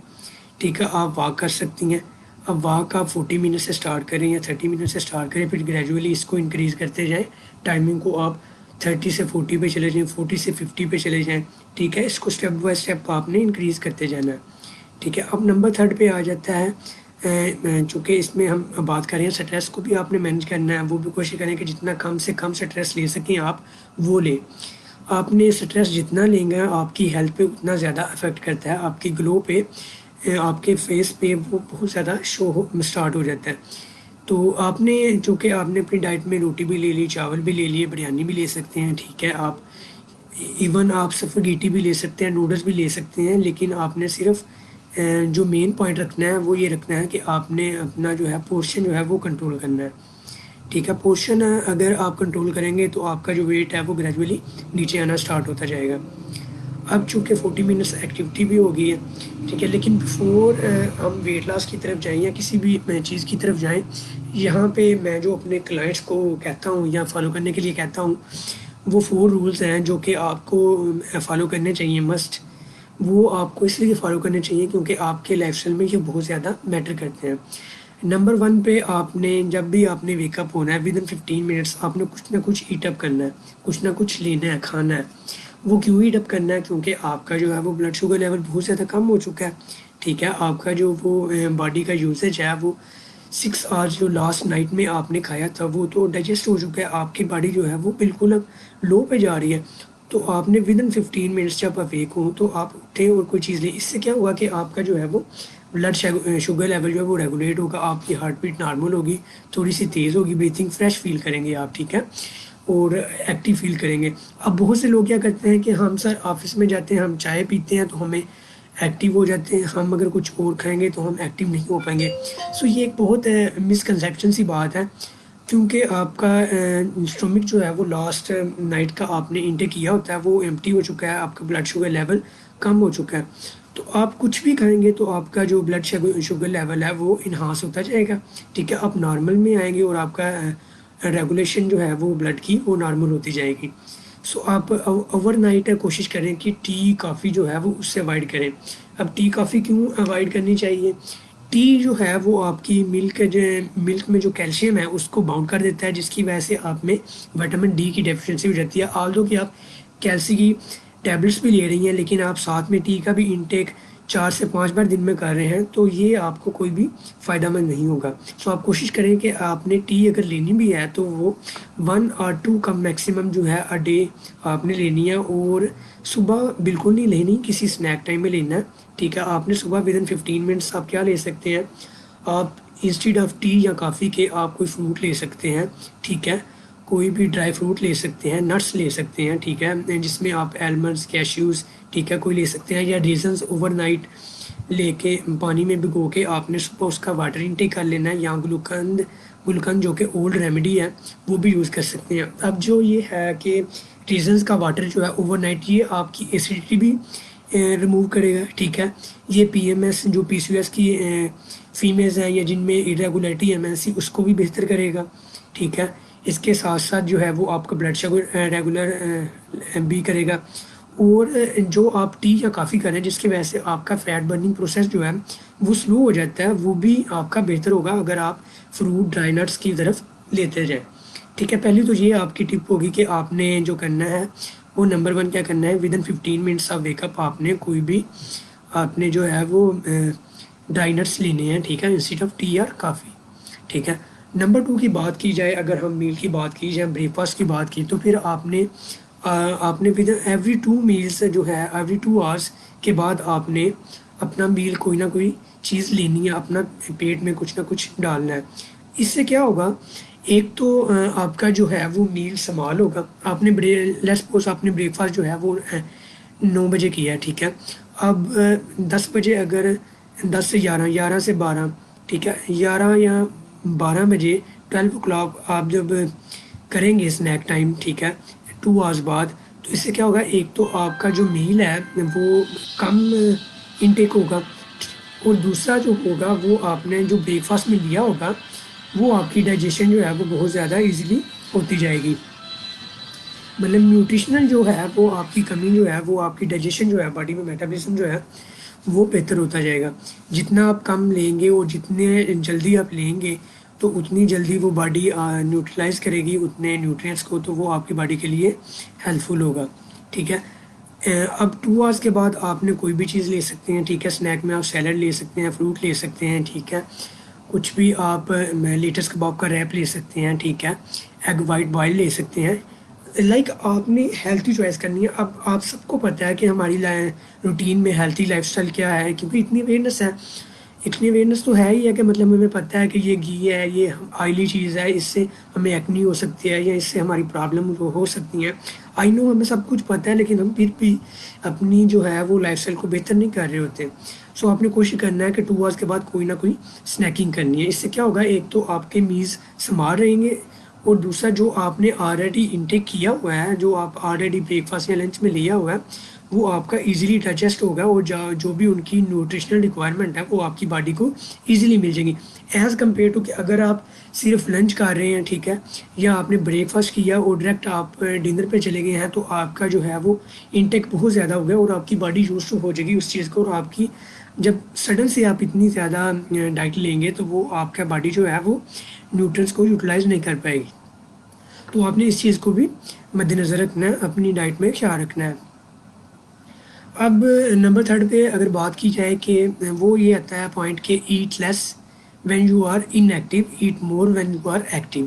ٹھیک ہے، آپ واک کر سکتی ہیں. اب واک آپ 40 منٹ سے اسٹارٹ کریں یا 30 منٹ سے اسٹارٹ کریں، پھر گریجولی اس کو انکریز کرتے جائیں. ٹائمنگ کو آپ 30 سے 40 پہ چلے جائیں، 40 سے 50 پہ چلے جائیں. ٹھیک ہے، اس کو اسٹیپ بائی اسٹیپ آپ نے انکریز کرتے جانا ہے. ٹھیک ہے، اب نمبر 3 پہ آ جاتا ہے چونکہ اس میں ہم بات کر رہے ہیں اسٹریس کو بھی آپ نے مینج کرنا ہے. وہ بھی کوشش کریں کہ جتنا کم سے کم اسٹریس لے سکیں آپ وہ لیں. آپ نے اسٹریس جتنا لیں گے آپ کی ہیلتھ پہ اتنا زیادہ افیکٹ کرتا ہے، آپ کی گلو پہ، آپ کے فیس پہ وہ بہت زیادہ شو اسٹارٹ ہو جاتا ہے. تو آپ نے چونکہ آپ نے اپنی ڈائٹ میں روٹی بھی لے لی، چاول بھی لے لیے، بریانی بھی لے سکتے ہیں. ٹھیک ہے، آپ ایون آپ سفگیٹی بھی لے سکتے ہیں، نوڈلس بھی لے سکتے ہیں، لیکن آپ نے صرف جو مین پوائنٹ رکھنا ہے وہ یہ رکھنا ہے کہ آپ نے اپنا جو ہے پورشن جو ہے وہ کنٹرول کرنا ہے. ٹھیک ہے، پورشن اگر آپ کنٹرول کریں گے تو آپ کا جو ویٹ ہے وہ گریجولی نیچے آنا اسٹارٹ ہوتا جائے گا. اب چونکہ 40 منٹس ایکٹیویٹی بھی ہو گئی ہے. ٹھیک ہے، لیکن بفور ہم ویٹ لاس کی طرف جائیں یا کسی بھی چیز کی طرف جائیں، یہاں پہ میں جو اپنے کلائنٹس کو کہتا ہوں یا فالو کرنے کے لیے کہتا ہوں، وہ 4 رولز ہیں جو کہ آپ کو فالو کرنے چاہیے مسٹ. وہ آپ کو اس لیے فالو کرنے چاہیے کیونکہ آپ کے لائف اسٹائل میں یہ بہت زیادہ میٹر کرتے ہیں. نمبر 1 پہ آپ نے جب بھی آپ نے ویک اپ ہونا ہے ود ان 15 منٹس آپ نے کچھ نہ کچھ ایٹ اپ کرنا ہے، کچھ نہ کچھ لینا ہے، کھانا ہے. وہ کیوں ایٹ اپ کرنا ہے؟ کیونکہ آپ کا جو ہے وہ بلڈ شوگر لیول بہت زیادہ کم ہو چکا ہے. ٹھیک ہے، آپ کا جو وہ باڈی کا یوزیج ہے وہ 6 آورس جو لاسٹ نائٹ میں آپ نے کھایا تھا وہ تو ڈائجسٹ ہو چکا ہے. آپ کی باڈی جو ہے وہ بالکل اب لو پہ جا رہی ہے. تو آپ نے ود ان 15 منٹس جب اویک ہوں تو آپ اٹھیں اور کوئی چیز لیں. اس سے کیا ہوگا کہ آپ کا جو ہے وہ بلڈ شوگر لیول جو ہے وہ ریگولیٹ ہوگا، آپ کی ہارٹ بیٹ نارمل ہوگی، تھوڑی سی تیز ہوگی، بریتھنگ فریش فیل کریں گے آپ. ٹھیک ہے، اور ایکٹیو فیل کریں گے. اب بہت سے لوگ کیا کرتے ہیں کہ ہم سر آفس میں جاتے ہیں، ہم چائے پیتے ہیں تو ہمیں ایکٹیو ہو جاتے ہیں، ہم اگر کچھ اور کھائیں گے تو ہم ایکٹیو نہیں ہو پائیں گے. سو یہ ایک بہت مسکنسیپشن سی بات ہے، کیونکہ آپ کا اسٹمک جو ہے وہ لاسٹ نائٹ کا آپ نے انٹیک کیا ہوتا ہے وہ ایمٹی ہو چکا ہے، آپ کا بلڈ شوگر لیول کم ہو چکا ہے. تو آپ کچھ بھی کھائیں گے تو آپ کا جو بلڈ شوگر لیول ہے وہ انہانس ہوتا جائے گا. ٹھیک ہے، آپ نارمل میں آئیں گے اور آپ کا ریگولیشن جو ہے وہ بلڈ کی وہ نارمل ہوتی جائے گی. سو آپ اوور نائٹ کوشش کریں کہ ٹی کافی جو ہے وہ اس سے اوائڈ کریں. اب ٹی کافی کیوں اوائڈ کرنی چاہیے؟ ٹی جو ہے وہ آپ کی ملک میں جو کیلشیم ہے اس کو باؤنڈ کر دیتا ہے، جس کی وجہ سے آپ میں وٹامن ڈی کی ڈیفیشنسی ہو جاتی ہے. آلدو کہ آپ کیلسی کی ٹیبلٹس بھی لے رہی ہیں لیکن آپ ساتھ میں ٹی کا بھی انٹیک 4 سے 5 بار دن میں کر رہے ہیں تو یہ آپ کو کوئی بھی فائدہ مند نہیں ہوگا. سو آپ کوشش کریں کہ آپ نے ٹی اگر لینی بھی ہے تو وہ 1 اور 2 کا میکسیمم جو ہے اے ڈے آپ نے لینی ہے، اور صبح بالکل نہیں لینی، کسی اسنیک ٹائم میں لینا ہے. ٹھیک ہے، آپ نے صبح ود ان 15 منٹس آپ کیا لے سکتے ہیں؟ آپ انسٹیڈ آف ٹی یا کافی کے آپ کوئی فروٹ لے سکتے ہیں. ٹھیک ہے، کوئی بھی ڈرائی فروٹ لے سکتے ہیں، نٹس لے سکتے ہیں. ٹھیک ہے، جس میں آپ ایلمنڈس، کیشیوز، ٹھیک ہے، کوئی لے سکتے ہیں، یا ریزنز اوور نائٹ لے کے پانی میں بھگو کے آپ نے صبح اس کا واٹر انٹیک کر لینا ہے، یا گلوکند جو کہ اولڈ ریمیڈی ہے وہ بھی یوز کر سکتے ہیں. اب جو یہ ہے کہ ریزنز کا واٹر جو ہے اوور نائٹ یہ آپ کی ایسیڈیٹی بھی ریموو کرے گا. ٹھیک ہے، یہ پی ایم ایس جو پی سی او ایس کی فیمیلز ہیں یا جن میں ارریگولیرٹی ایم ایس سی اس کو بھی بہتر کرے گا. ٹھیک ہے، اس کے ساتھ ساتھ جو ہے وہ آپ کا بلڈ شوگر ریگولر بھی کرے گا. اور جو آپ ٹی یا کافی کریں جس کی وجہ سے آپ کا فیٹ برننگ پروسیس جو ہے وہ سلو ہو جاتا ہے، وہ بھی آپ کا بہتر ہوگا اگر آپ فروٹ ڈرائی نٹس کی طرف لیتے جائیں. ٹھیک ہے، پہلی تو یہ آپ کی ٹپ ہوگی کہ آپ نے جو کرنا ہے وہ نمبر 1 کیا کرنا ہے، with in 15 minutes of wake up آپ نے کوئی بھی آپ نے جو ہے وہ ڈرائی نٹس لینے ہیں. ٹھیک ہے، انسٹیڈ آف ٹی اور کافی. ٹھیک ہے، نمبر 2 کی بات کی جائے، اگر ہم میل کی بات کی جائے، بریک فاسٹ کی بات کی، تو پھر آپ نے ود ایوری 2 میلس جو ہے ایوری 2 آورس کے بعد آپ نے اپنا میل کوئی نہ کوئی چیز لینی ہے، اپنا پیٹ میں کچھ نہ کچھ ڈالنا ہے. اس سے کیا ہوگا، ایک تو آپ کا جو ہے وہ میل سمال ہوگا. آپ نے لیٹس سپوز آپ نے بریک فاسٹ جو ہے وہ 9 بجے کیا ہے، ٹھیک ہے. اب 10 بجے اگر 10 سے 11، 11 سے 12، ٹھیک ہے، 11 یا 12 بجے 12 او کلاک آپ جب کریں گے اسنیک ٹائم، ٹھیک ہے، 2 آورس بعد، تو اس سے کیا ہوگا، ایک تو آپ کا جو میل ہے وہ کم انٹیک ہوگا، اور دوسرا جو ہوگا وہ آپ نے جو بریک فاسٹ میں لیا ہوگا وہ آپ کی ڈائجیشن جو ہے وہ بہت زیادہ ایزیلی ہوتی جائے گی. مطلب نیوٹریشنل جو ہے وہ آپ کی کمی جو ہے وہ آپ کی ڈائجیشن جو ہے باڈی میں میٹابولزم جو ہے وہ بہتر ہوتا جائے گا. جتنا آپ کم لیں گے اور جتنے جلدی آپ لیں گے تو اتنی جلدی وہ باڈی نیوٹرلائز کرے گی اتنے نیوٹرینٹس کو، تو وہ آپ کی باڈی کے لیے ہیلپ فل ہوگا. ٹھیک ہے. اب 2 آورس کے بعد آپ نے کوئی بھی چیز لے سکتے ہیں، ٹھیک ہے. اسنیک میں آپ سیلڈ لے سکتے ہیں، فروٹ لے سکتے ہیں، ٹھیک ہے. کچھ بھی آپ لیٹس کباب کا ریپ لے سکتے ہیں، ٹھیک ہے. ایگ وائٹ بوائل لے سکتے ہیں. لائک آپ نے ہیلتھی چوائس کرنی ہے. اب آپ سب کو پتہ ہے کہ ہماری روٹین میں ہیلتھی لائف اسٹائل کیا ہے، کیونکہ اتنی اویئرنیس ہے. اتنی اویئرنیس تو ہے ہی ہے کہ مطلب ہمیں پتہ ہے کہ یہ گھی ہے، یہ آئلی چیز ہے، اس سے ہمیں ایکنی ہو سکتی ہے یا اس سے ہماری پرابلم ہو سکتی ہیں. آئی نو ہمیں سب کچھ پتہ ہے، لیکن ہم پھر بھی اپنی جو ہے وہ لائف اسٹائل کو بہتر نہیں کر رہے ہوتے. سو آپ نے کوشش کرنا ہے کہ 2 آورس کے بعد کوئی نہ کوئی اسنیکنگ کرنی ہے. اس سے کیا ہوگا، ایک تو آپ کے میز سنبھال رہیں گے، اور دوسرا جو آپ نے آلریڈی انٹیک کیا ہوا ہے، جو آپ آلریڈی بریک فاسٹ یا لنچ میں لیا ہوا ہے، وہ آپ کا ایزیلی ڈائجسٹ ہوگا، اور جو بھی ان کی نیوٹریشنل ریکوائرمنٹ ہے وہ آپ کی باڈی کو ایزیلی مل جائیں گی. ایز کمپیئر ٹو کہ اگر آپ صرف لنچ کر رہے ہیں، ٹھیک ہے، یا آپ نے بریک فاسٹ کیا اور ڈائریکٹ آپ ڈنر پہ چلے گئے ہیں، تو آپ کا جو ہے وہ انٹیک بہت زیادہ ہو گیا اور آپ کی باڈی یوز ٹو ہو جائے گی اس چیز کو. اور آپ کی جب سڈن سے آپ اتنی زیادہ ڈائٹ لیں گے تو وہ آپ کا باڈی جو ہے وہ نیوٹرنس کو یوٹیلائز نہیں کر پائے گی. تو آپ نے اس چیز کو بھی مد نظر رکھنا ہے، اپنی ڈائٹ میں خیال رکھنا ہے. اب نمبر 3 پہ اگر بات کی جائے کہ وہ یہ آتا ہے پوائنٹ کہ at least when you are in active, at more when you are active.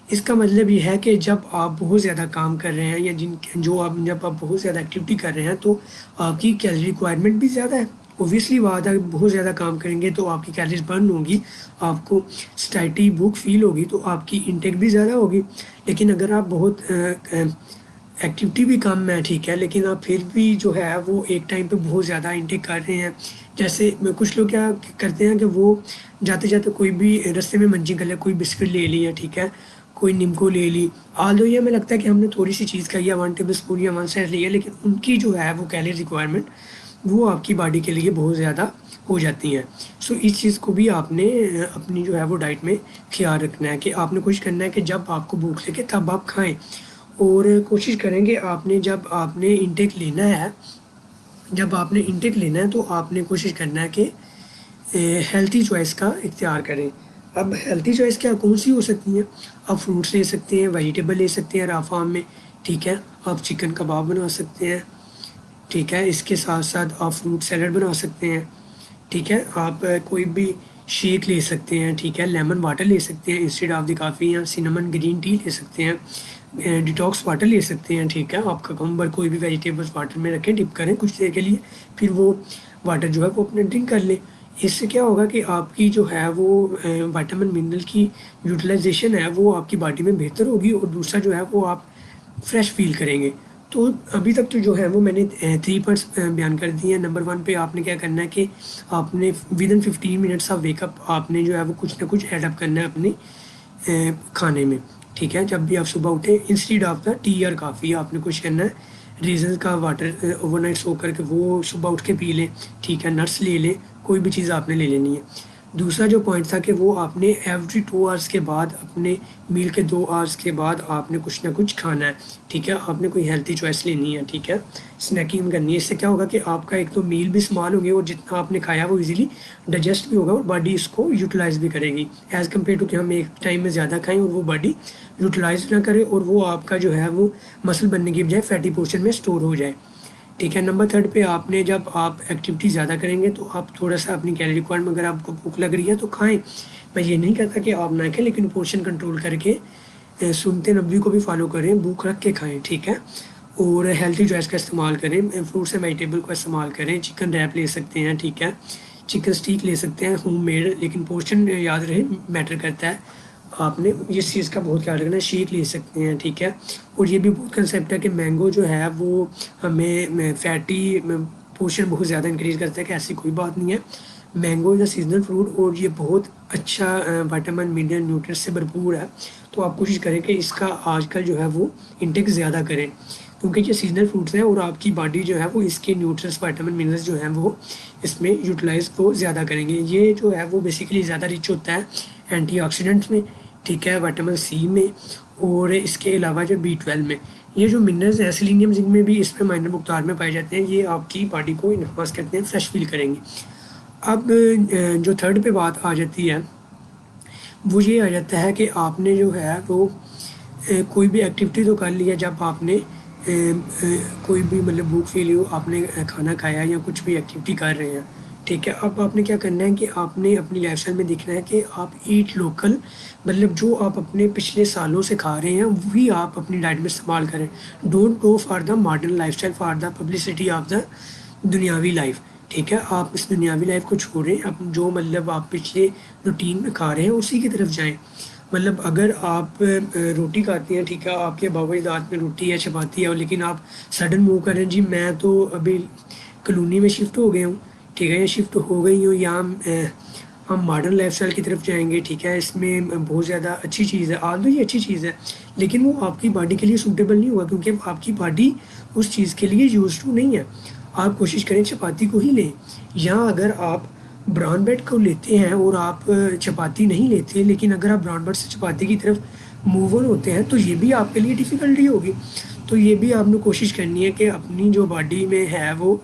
اس کا مطلب یہ ہے کہ جب آپ بہت زیادہ کام کر رہے ہیں یا جب آپ بہت زیادہ ایکٹیویٹی کر رہے ہیں تو آپ کی کیلری ریکوائرمنٹ بھی زیادہ ہے. اوبویسلی بات ہے، بہت زیادہ کام کریں گے تو آپ کی کیلریز برن ہوگی، آپ کو سٹائٹی بھوک فیل ہوگی، تو آپ کی انٹیک بھی زیادہ ہوگی. لیکن اگر آپ بہت ایکٹیویٹی بھی کم ہے، ٹھیک ہے، لیکن آپ پھر بھی جو ہے وہ ایک ٹائم پہ بہت زیادہ انٹیک کر رہے ہیں. جیسے کچھ لوگ کیا کرتے ہیں کہ وہ جاتے جاتے کوئی بھی رستے میں منچنگ کر لیا، کوئی بسکٹ لے لیا، ٹھیک ہے، کوئی نمکو لے لی. آلدو یہ ہمیں لگتا ہے کہ ہم نے تھوڑی سی چیز کہی ہے، 1 ٹیبل اسپون یا 1 سائز لیا، لیکن ان کی جو ہے وہ کیلری ریکوائرمنٹ وہ آپ کی باڈی کے لیے بہت زیادہ ہو جاتی ہیں. سو اس چیز کو بھی آپ نے اپنی جو ہے وہ ڈائٹ میں خیال رکھنا ہے کہ آپ نے کوشش کرنا ہے کہ جب آپ کو بھوک لگے تب آپ کھائیں. اور کوشش کریں کہ جب آپ نے انٹیک لینا ہے، تو آپ نے کوشش کرنا ہے کہ ہیلتھی چوائس کا اختیار کریں. اب ہیلتھی چوائس کیا کون سی ہو سکتی ہیں؟ آپ فروٹس لے سکتے ہیں، ویجیٹیبل لے سکتے ہیں را فارم میں، ٹھیک ہے. آپ چکن کباب بنا سکتے ہیں، ٹھیک ہے. اس کے ساتھ ساتھ آپ فروٹ سیلڈ بنا سکتے ہیں، ٹھیک ہے. آپ کوئی بھی شیک لے سکتے ہیں، ٹھیک ہے. لیمن واٹر لے سکتے ہیں انسٹیڈ آف دی کافی، یا سینمن گرین ٹی لے سکتے ہیں، ڈیٹاکس واٹر لے سکتے ہیں، ٹھیک ہے. آپ کا کمبر کوئی بھی ویجیٹیبلس واٹر میں رکھیں، ڈپ کریں کچھ دیر کے لیے، پھر وہ واٹر جو ہے وہ اپنے ڈرنک کر لیں. اس سے کیا ہوگا کہ آپ کی جو ہے وہ وائٹامن منرل کی یوٹیلائزیشن ہے وہ آپ کی باڈی میں بہتر ہوگی، اور دوسرا جو ہے وہ آپ فریش فیل کریں گے. تو ابھی تک تو جو ہے وہ میں نے 3 پوائنٹس بیان کر دیے ہیں. نمبر 1 پہ آپ نے کیا کرنا ہے کہ آپ نے ودن 15 منٹس آف ویک اپ آپ نے جو ہے وہ کچھ نہ کچھ ایڈ اپ کرنا ہے اپنے کھانے میں، ٹھیک ہے. جب بھی آپ صبح اٹھیں، انسٹیڈ آف دا ٹی اور کافی آپ نے کچھ کرنا ہے ریزن کا واٹر اوور نائٹ سو کر کے وہ صبح اٹھ کے پی لیں، ٹھیک ہے. نٹس لے لیں، کوئی بھی چیز آپ نے لے لینی ہے. دوسرا جو پوائنٹ تھا کہ وہ آپ نے ایوری 2 آورس کے بعد اپنے میل کے 2 آورس کے بعد آپ نے کچھ نہ کچھ کھانا ہے، ٹھیک ہے. آپ نے کوئی ہیلتھی چوائس لینی ہے، ٹھیک ہے، اسنیکنگ کرنی ہے. اس سے کیا ہوگا کہ آپ کا ایک تو میل بھی اسمال ہوں گے، اور جتنا آپ نے کھایا وہ ایزیلی ڈائجسٹ بھی ہوگا اور باڈی اس کو یوٹیلائز بھی کرے گی، ایز کمپیئر ٹو کہ ہم ایک ٹائم میں زیادہ کھائیں اور وہ باڈی یوٹیلائز نہ کرے اور وہ آپ کا جو ہے وہ مسل بننے کی بجائے فیٹی پورشن میں اسٹور ہو جائے، ٹھیک ہے. نمبر 3 پہ آپ نے جب آپ ایکٹیویٹی زیادہ کریں گے تو آپ تھوڑا سا اپنی کیلری ریکوائرمنٹ، اگر آپ کو بھوک لگ رہی ہے تو کھائیں. میں یہ نہیں کہتا کہ آپ نہ کھائیں، لیکن پورشن کنٹرول کر کے سنتے نبوی کو بھی فالو کریں، بھوک رکھ کے کھائیں، ٹھیک ہے. اور ہیلتھی چوائس کا استعمال کریں، فروٹس اینڈ ویجیٹیبل کا استعمال کریں. چکن ریپ لے سکتے ہیں، ٹھیک ہے. چکن اسٹیک لے سکتے ہیں ہوم میڈ، لیکن پورشن یاد رہے میٹر کرتا ہے، آپ نے اس چیز کا بہت خیال رکھنا ہے. شیک لے سکتے ہیں، ٹھیک ہے. اور یہ بھی بہت کنسیپٹ ہے کہ مینگو جو ہے وہ ہمیں فیٹی پورشن بہت زیادہ انکریز کرتا ہے، کہ ایسی کوئی بات نہیں ہے. مینگو از اے سیزنل فروٹ اور یہ بہت اچھا وائٹامن منرل نیوٹرینٹس سے بھرپور ہے. تو آپ کوشش کریں کہ اس کا آج کل جو ہے وہ انٹیک زیادہ کریں، کیونکہ یہ سیزنل فروٹس ہیں اور آپ کی باڈی جو ہے وہ اس کے نیوٹرینس وائٹامن منرلس جو ہیں وہ اس میں یوٹیلائز کو زیادہ کریں گے. یہ جو ہے وہ بیسیکلی زیادہ رچ ہوتا ہے اینٹی آکسیڈنٹس میں، ٹھیک ہے، وائٹامن سی میں، اور اس کے علاوہ جو B12 میں. یہ جو منرلز ہیں سیلینیم زنک میں بھی اس میں مائنر مقدار میں پائے جاتے ہیں. یہ آپ کی باڈی کو انہانس کرتے ہیں، فریش فیل کریں گے. اب جو تھرڈ پہ بات آ جاتی ہے وہ یہ آ جاتا ہے کہ آپ نے جو ہے وہ کوئی بھی ایکٹیویٹی تو کر لیا. جب آپ نے کوئی بھی مطلب بھوک فیل ہو، آپ نے کھانا کھایا یا کچھ بھی ایکٹیویٹی کر رہے ہیں، ٹھیک ہے. اب آپ نے کیا کرنا ہے کہ آپ نے اپنی لائف اسٹائل میں دیکھنا ہے کہ آپ ایٹ لوکل، مطلب جو آپ اپنے پچھلے سالوں سے کھا رہے ہیں وہی آپ اپنی ڈائٹ میں استعمال کریں. Don't go for the modern life style, for the publicity of the دنیاوی لائف، ٹھیک ہے. آپ اس دنیاوی لائف کو چھوڑیں، اب جو مطلب آپ پچھلے روٹین میں کھا رہے ہیں اسی کی طرف جائیں. مطلب اگر آپ روٹی کھاتے ہیں، ٹھیک ہے، آپ کے بابا جداد میں روٹی ہے، چپاتی ہے، لیکن آپ سڈن موو کریں جی میں تو ابھی کالونی میں شفٹ ہو گیا ہوں، ٹھیک ہے، یا شفٹ ہو گئی ہوں، یا ہم ماڈرن لائف اسٹائل کی طرف جائیں گے، ٹھیک ہے. اس میں بہت زیادہ اچھی چیز ہے، آج یہ اچھی چیز ہے، لیکن وہ آپ کی باڈی کے لیے سوٹیبل نہیں ہوا، کیونکہ آپ کی باڈی اس چیز کے لیے یوز ٹو نہیں ہے. آپ کوشش کریں چپاتی کو ہی لیں، یا اگر آپ براؤن بریڈ کو لیتے ہیں اور آپ چپاتی نہیں لیتے، لیکن اگر آپ براؤن بریڈ سے چپاتی کی طرف موو آن ہوتے ہیں تو یہ بھی آپ کے لیے ڈیفیکلٹی ہوگی. تو یہ بھی آپ نے کوشش کرنی ہے کہ اپنی جو باڈی میں ہے وہ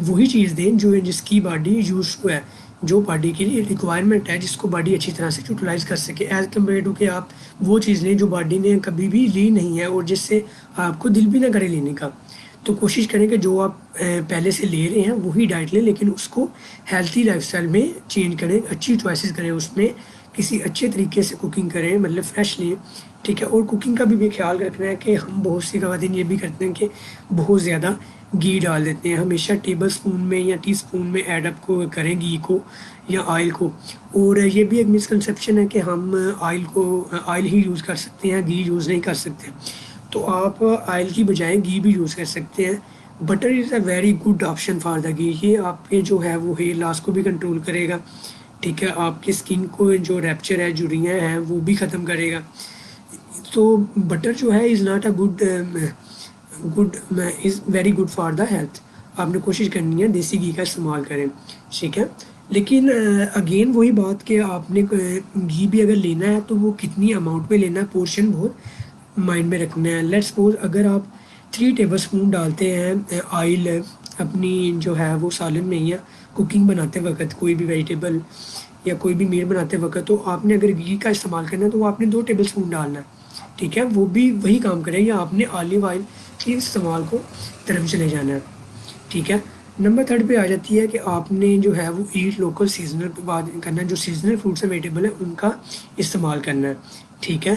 وہی چیز دیں جو جس کی باڈی یوز ٹو ہے، جو باڈی کے لیے ریکوائرمنٹ ہے، جس کو باڈی اچھی طرح سے یوٹیلائز کر سکے، ایز کمپیئر ٹو کہ آپ وہ چیز لیں جو باڈی نے کبھی بھی لی نہیں ہے اور جس سے آپ کو دل بھی نہ کرے لینے کا. تو کوشش کریں کہ جو آپ پہلے سے لے رہے ہیں وہی ڈائٹ لیں، لیکن اس کو ہیلتھی لائف اسٹائل میں چینج کریں، اچھی چوائسیز کریں، اس میں کسی اچھے طریقے سے کوکنگ کریں، مطلب فریش لیں، ٹھیک ہے. اور کوکنگ کا بھی خیال رکھنا ہے کہ ہم بہت سی خواتین یہ بھی کرتے ہیں کہ بہت زیادہ گھی ڈال دیتے ہیں. ہمیشہ ٹیبل سپون میں یا ٹی سپون میں ایڈ اپ کو کریں گھی کو یا آئل کو. اور یہ بھی ایک مسکنسیپشن ہے کہ ہم آئل ہی یوز کر سکتے ہیں، گھی یوز نہیں کر سکتے. تو آپ آئل کی بجائے گھی بھی یوز کر سکتے ہیں. Butter is a very good option for the ghee. یہ آپ کے جو ہے وہ ہیئر لاس کو بھی کنٹرول کرے گا، ٹھیک ہے. آپ کی اسکن کو جو ریپچر ہے، جھریاں ہیں، وہ بھی ختم کرے گا. تو بٹر جو ہے از not a good is very good for the health. آپ نے کوشش کرنی ہے دیسی گھی کا استعمال کریں، ٹھیک ہے. لیکن اگین وہی بات کہ آپ نے گھی بھی اگر لینا ہے تو وہ کتنی اماؤنٹ میں لینا ہے، پورشن بہت مائنڈ میں رکھنا ہے. لیٹ سپوز اگر آپ 3 ٹیبل سپون ڈالتے ہیں آئل اپنی جو ہے وہ سالن میں یا کوکنگ بناتے وقت، کوئی بھی ویجیٹیبل یا کوئی بھی میل بناتے وقت، تو آپ نے اگر گھی کا استعمال کرنا ہے تو وہ آپ نے 2 ٹیبل سپون ڈالنا ہے، ٹھیک ہے. وہ بھی وہی کام کرے، یا آپ نے آلیو آئل کے استعمال کو طرف چلے جانا ہے، ٹھیک ہے. نمبر 3 پہ آ جاتی ہے کہ آپ نے جو ہے وہ ایٹ لوکل سیزنل پہ بات کرنا ہے، جو سیزنل فروٹس ویجیٹیبل ہیں ان کا استعمال کرنا ہے، ٹھیک ہے.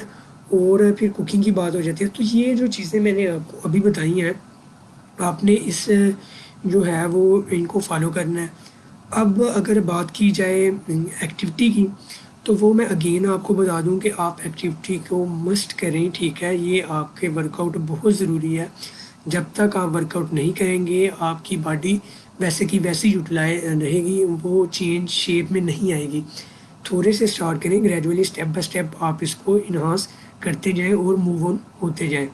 اور پھر کوکنگ کی بات ہو جاتی ہے. تو یہ جو چیزیں میں نے آپ کو ابھی بتائی ہیں، آپ نے اس جو ہے وہ ان کو فالو کرنا ہے. اب اگر بات کی جائے ایکٹیویٹی کی، تو وہ میں اگین آپ کو بتا دوں کہ آپ ایکٹیویٹی کو مسٹ کریں، ٹھیک ہے. یہ آپ کے ورک آؤٹ بہت ضروری ہے. جب تک آپ ورک آؤٹ نہیں کریں گے آپ کی باڈی ویسے کی ویسی یوٹیلائز رہے گی، وہ چینج شیپ میں نہیں آئے گی. تھوڑے سے اسٹارٹ کریں، گریجولی اسٹیپ بائی اسٹیپ آپ اس کو انہانس کرتے جائیں اور موو آن ہوتے جائیں،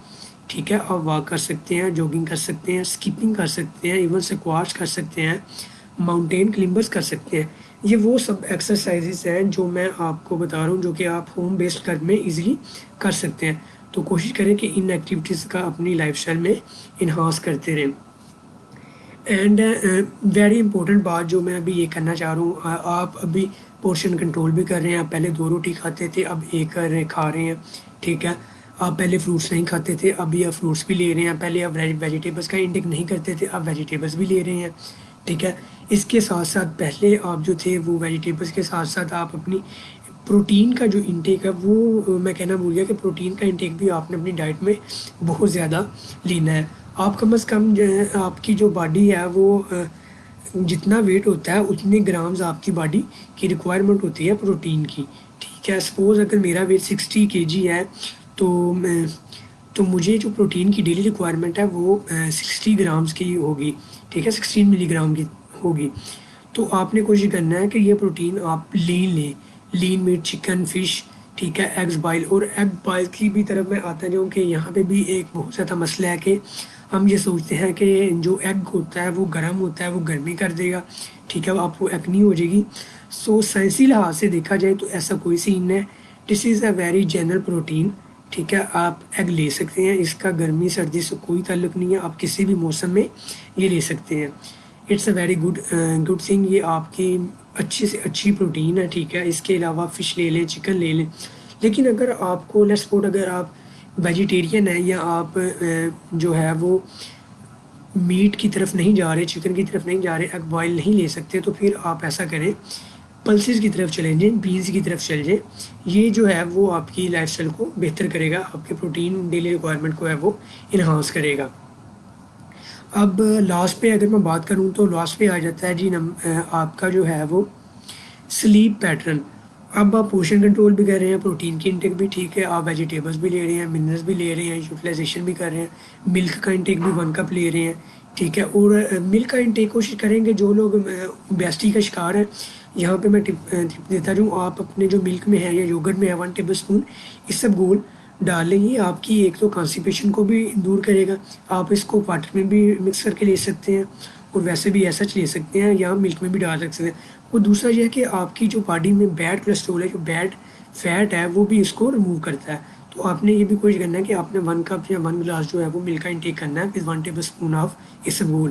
ٹھیک ہے. آپ واک کر سکتے ہیں، جوگنگ کر سکتے ہیں، اسکیپنگ کر سکتے ہیں، ایون سکواٹس کر سکتے ہیں، ماؤنٹین کلمبرز کر سکتے ہیں. یہ وہ سب ایکسرسائزز ہیں جو میں آپ کو بتا رہا ہوں، جو کہ آپ ہوم بیسڈ گھر میں ایزیلی کر سکتے ہیں. تو کوشش کریں کہ ان ایکٹیویٹیز کا اپنی لائف اسٹائل میں انہانس کرتے رہیں. اینڈ ویری امپورٹنٹ بات جو میں ابھی یہ کرنا چاہ رہا ہوں، آپ ابھی پورشن کنٹرول بھی کر رہے ہیں. آپ پہلے 2 روٹی کھاتے تھے، اب 1 کھا رہے ہیں، ٹھیک ہے. آپ پہلے فروٹس نہیں کھاتے تھے، ابھی آپ فروٹس بھی لے رہے ہیں. پہلے آپ ویجیٹیبلس کا انٹیک نہیں کرتے تھے، اب ویجیٹیبلس بھی لے رہے ہیں، ٹھیک ہے. اس کے ساتھ ساتھ پہلے آپ جو تھے وہ ویجیٹیبلس کے ساتھ ساتھ آپ اپنی پروٹین کا جو انٹیک ہے وہ میں کہنا بھول گیا کہ پروٹین کا انٹیک بھی آپ نے اپنی ڈائٹ میں بہت زیادہ لینا ہے. آپ کم از کم آپ کی جو باڈی ہے وہ جتنا ویٹ ہوتا ہے اتنے گرامز آپ کی باڈی کی ریکوائرمنٹ ہوتی ہے پروٹین کی. ٹھیک ہے, سپوز اگر میرا ویٹ 60 kg ہے تو مجھے جو پروٹین کی ڈیلی ریکوائرمنٹ ہے وہ 60 گرامز کی ہوگی. ٹھیک ہے, 16 ملی گرام کی ہوگی. تو آپ نے کوشش کرنا ہے کہ یہ پروٹین آپ لین لیں, لین میٹ, چکن, فش. ٹھیک ہے, ایگز بائل. اور ایگ بائل کی بھی طرف میں آتا جاؤں کہ یہاں پہ بھی ایک بہت زیادہ مسئلہ ہے کہ ہم یہ سوچتے ہیں کہ جو ایگ ہوتا ہے وہ گرم ہوتا ہے, وہ گرمی کر دے گا. ٹھیک ہے, آپ کو ایکنی ہو جائے گی. سو سائنسی لحاظ سے دیکھا جائے تو ایسا کوئی سین نہیں ہے. دس is a very general protein. ٹھیک ہے, آپ ایگ لے سکتے ہیں, اس کا گرمی سردی سے کوئی تعلق نہیں ہے, آپ کسی بھی موسم میں یہ لے سکتے ہیں. It's a very good thing. یہ آپ کی اچھی سے اچھی پروٹین ہے. ٹھیک ہے, اس کے علاوہ فش لے لیں, چکن لے لیں. لیکن اگر آپ کو لیٹس سپوز اگر آپ ویجیٹیرین ہیں یا آپ جو ہے وہ میٹ کی طرف نہیں جا رہے, چکن کی طرف نہیں جا رہے, ایگ بوائل نہیں لے سکتے, تو پھر آپ ایسا کریں, پلسز کی طرف چلیں جائیں, بینز کی طرف چل جائیں. یہ جو ہے وہ آپ کی لائف اسٹائل کو بہتر کرے گا, آپ کے پروٹین ڈیلی ریکوائرمنٹ کو ہے وہ انہانس کرے گا. اب لاسٹ پہ اگر میں بات کروں تو لاسٹ پہ آ جاتا ہے جی آپ کا جو ہے وہ سلیپ پیٹرن. اب آپ پورشن کنٹرول بھی کر رہے ہیں, پروٹین کی انٹیک بھی ٹھیک ہے, آپ ویجیٹیبلس بھی لے رہے ہیں, منرلس بھی لے رہے ہیں, یوٹیلائزیشن بھی کر رہے ہیں, ملک کا انٹیک بھی 1 کپ لے رہے ہیں. ٹھیک ہے, اور ملک کا انٹیک کوشش کریں گے جو لوگ اوبیسٹی کا شکار ہیں. یہاں پہ میں ٹپ دیتا ہوں, آپ اپنے جو ملک میں ہے یا یوگرٹ میں ہے 1 ٹیبل اسپون اس سب گول ڈال لیں. یہ آپ کی ایک تو کانسٹیپیشن کو بھی دور کرے گا, آپ اس کو واٹر میں بھی مکس کر کے لے سکتے ہیں, اور ویسے بھی ایسا لے سکتے ہیں, یا ملک میں بھی ڈال سکتے ہیں. اور دوسرا یہ ہے کہ آپ کی جو باڈی میں بیڈ کولیسٹرول ہے, جو بیڈ فیٹ ہے, وہ بھی اس کو ریموو کرتا ہے. تو آپ نے یہ بھی کوشش کرنا ہے کہ آپ نے 1 کپ یا 1 گلاس جو ہے وہ ملک کا انٹیک کرنا ہے ود 1 ٹیبل اسپون آف اسبگول.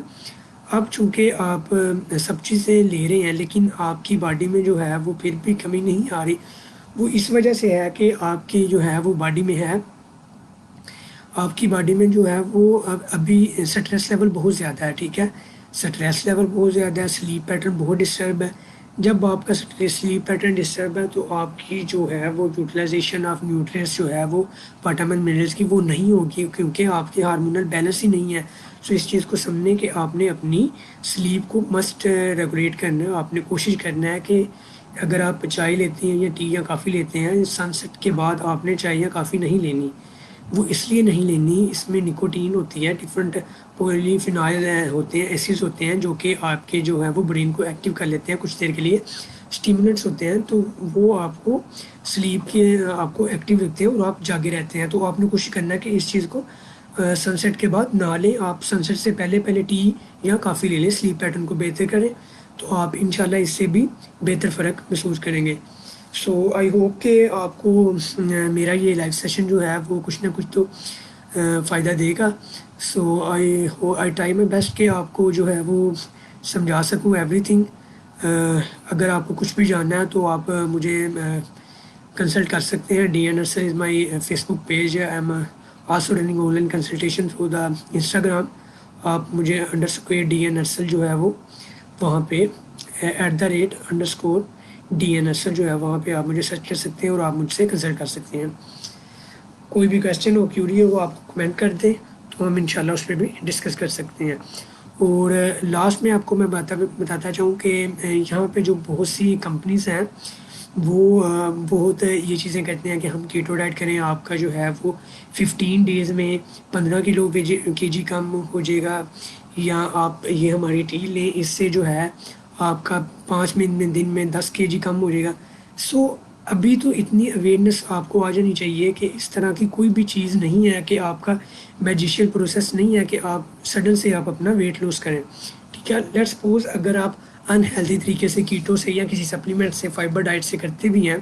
اب چونکہ آپ سب چیزیں لے رہے ہیں لیکن آپ کی باڈی میں جو ہے وہ پھر بھی کمی نہیں آ رہی, وہ اس وجہ سے ہے کہ آپ کی جو ہے وہ باڈی میں ہے, آپ کی باڈی میں جو ہے وہ ابھی سٹریس لیول بہت زیادہ ہے. ٹھیک ہے, سٹریس لیول بہت زیادہ ہے, سلیپ پیٹرن بہت ڈسٹرب ہے. جب آپ کا سلیپ پیٹرن ڈسٹرب ہے تو آپ کی جو ہے وہ یوٹیلائزیشن آف نیوٹرینس جو ہے وہ وٹامن منرلس کی وہ نہیں ہوگی, کیونکہ آپ کے ہارمونل بیلنس ہی نہیں ہے. سو اس چیز کو سمجھنے کہ آپ نے اپنی سلیپ کو مسٹ ریگولیٹ کرنا ہے. آپ نے کوشش کرنا ہے کہ اگر آپ چائے لیتے ہیں یا ٹی یا کافی لیتے ہیں, سن سیٹ کے بعد آپ نے چائے یا کافی نہیں لینی. وہ اس لیے نہیں لینی, اس میں نکوٹین ہوتی ہے, ڈفرینٹ پولی فینائل ہوتے ہیں, ایسڈ ہوتے ہیں جو کہ آپ کے جو ہے وہ برین کو ایکٹیو کر لیتے ہیں, کچھ دیر کے لیے اسٹیمولنٹس ہوتے ہیں, تو وہ آپ کو سلیپ کے آپ کو ایکٹیو رکھتے ہیں اور آپ جاگے رہتے ہیں. تو آپ نے کوشش کرنا ہے کہ اس چیز کو سن سیٹ کے بعد نہ لیں, آپ سن سیٹ سے پہلے ٹی یا کافی لے لیں, سلیپ پیٹرن کو بہتر کریں, تو آپ انشاءاللہ اس سے بھی بہتر فرق محسوس کریں گے. سو آئی ہوپ کہ آپ کو میرا یہ لائیو سیشن جو ہے وہ کچھ نہ کچھ تو فائدہ دے گا. سو آئی ٹرائی مائی بیسٹ کہ آپ کو جو ہے وہ سمجھا سکوں ایوری تھنگ. اگر آپ کو کچھ بھی جاننا ہے تو آپ مجھے کنسلٹ کر سکتے ہیں. D N Arsal is my Facebook page, I am also running online consultation through the Instagram. آپ مجھے _DN ارسل جو ہے وہ وہاں پہ @_DN ارسل جو ہے وہاں پہ آپ مجھے سرچ کر سکتے ہیں اور آپ مجھ سے کنسلٹ کر سکتے ہیں. کوئی بھی کویسچن ہو, کیوری ہو, وہ آپ کمنٹ کر دیں تو ہم انشاءاللہ اس پہ بھی ڈسکس کر سکتے ہیں. اور لاسٹ میں آپ کو میں بتاتا چاہوں کہ یہاں پہ جو بہت سی کمپنیز ہیں وہ بہت یہ چیزیں کہتے ہیں کہ ہم کیٹو ڈائٹ کریں, آپ کا جو ہے وہ 15 ڈیز میں 15 kg کم ہو جائے گا, یا آپ یہ ہماری ٹیل لیں, اس سے جو ہے آپ کا 5 دن میں 10 kg کم ہو جائے گا. سو ابھی تو اتنی اویئرنیس آپ کو آ جانی چاہیے کہ اس طرح کی کوئی بھی چیز نہیں ہے کہ آپ کا میجیشیل پروسیس نہیں ہے کہ آپ سڈن سے آپ اپنا ویٹ لوز کریں. ٹھیک ہے, لیٹ سپوز اگر آپ انہیلدی طریقے سے کیٹو سے یا کسی سپلیمنٹ سے, فائبر ڈائٹ سے کرتے بھی ہیں,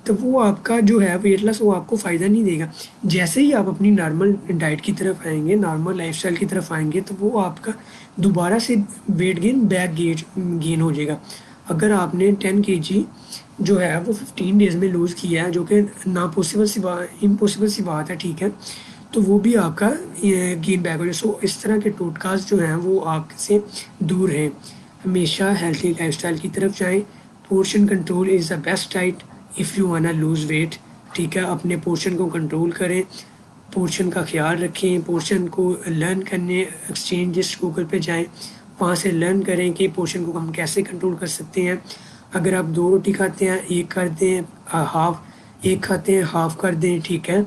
تو وہ آپ کا جو ہے ویٹ لاس وہ آپ کو فائدہ نہیں دے گا. جیسے ہی آپ اپنی نارمل ڈائٹ کی طرف آئیں گے, نارمل لائف اسٹائل کی طرف آئیں گے, تو وہ آپ کا دوبارہ سے ویٹ بیک گین ہو جائے گا. اگر آپ نے 10 kg جو ہے وہ 15 ڈیز میں لوز کیا ہے, جو کہ امپاسبل سی بات ہے, ٹھیک ہے, تو وہ بھی آپ کا گین بیک ہو جائے. سو اس طرح کے ٹوٹکاز جو ہیں وہ آپ سے دور ہیں. ہمیشہ ہیلتھی لائف اسٹائل کی طرف جائیں. Portion control is the best diet if you وانا لوز ویٹ. ٹھیک ہے, اپنے پورشن کو کنٹرول کریں, پورشن کا خیال رکھیں, پورشن کو لرن کرنے ایکسچینجز گوگل پہ جائیں, وہاں سے لرن کریں کہ پورشن کو ہم کیسے کنٹرول کر سکتے ہیں. اگر آپ 2 روٹی کھاتے ہیں ایک کر دیں ہاف، ایک کھاتے ہیں ہاف کر دیں، ٹھیک ہے.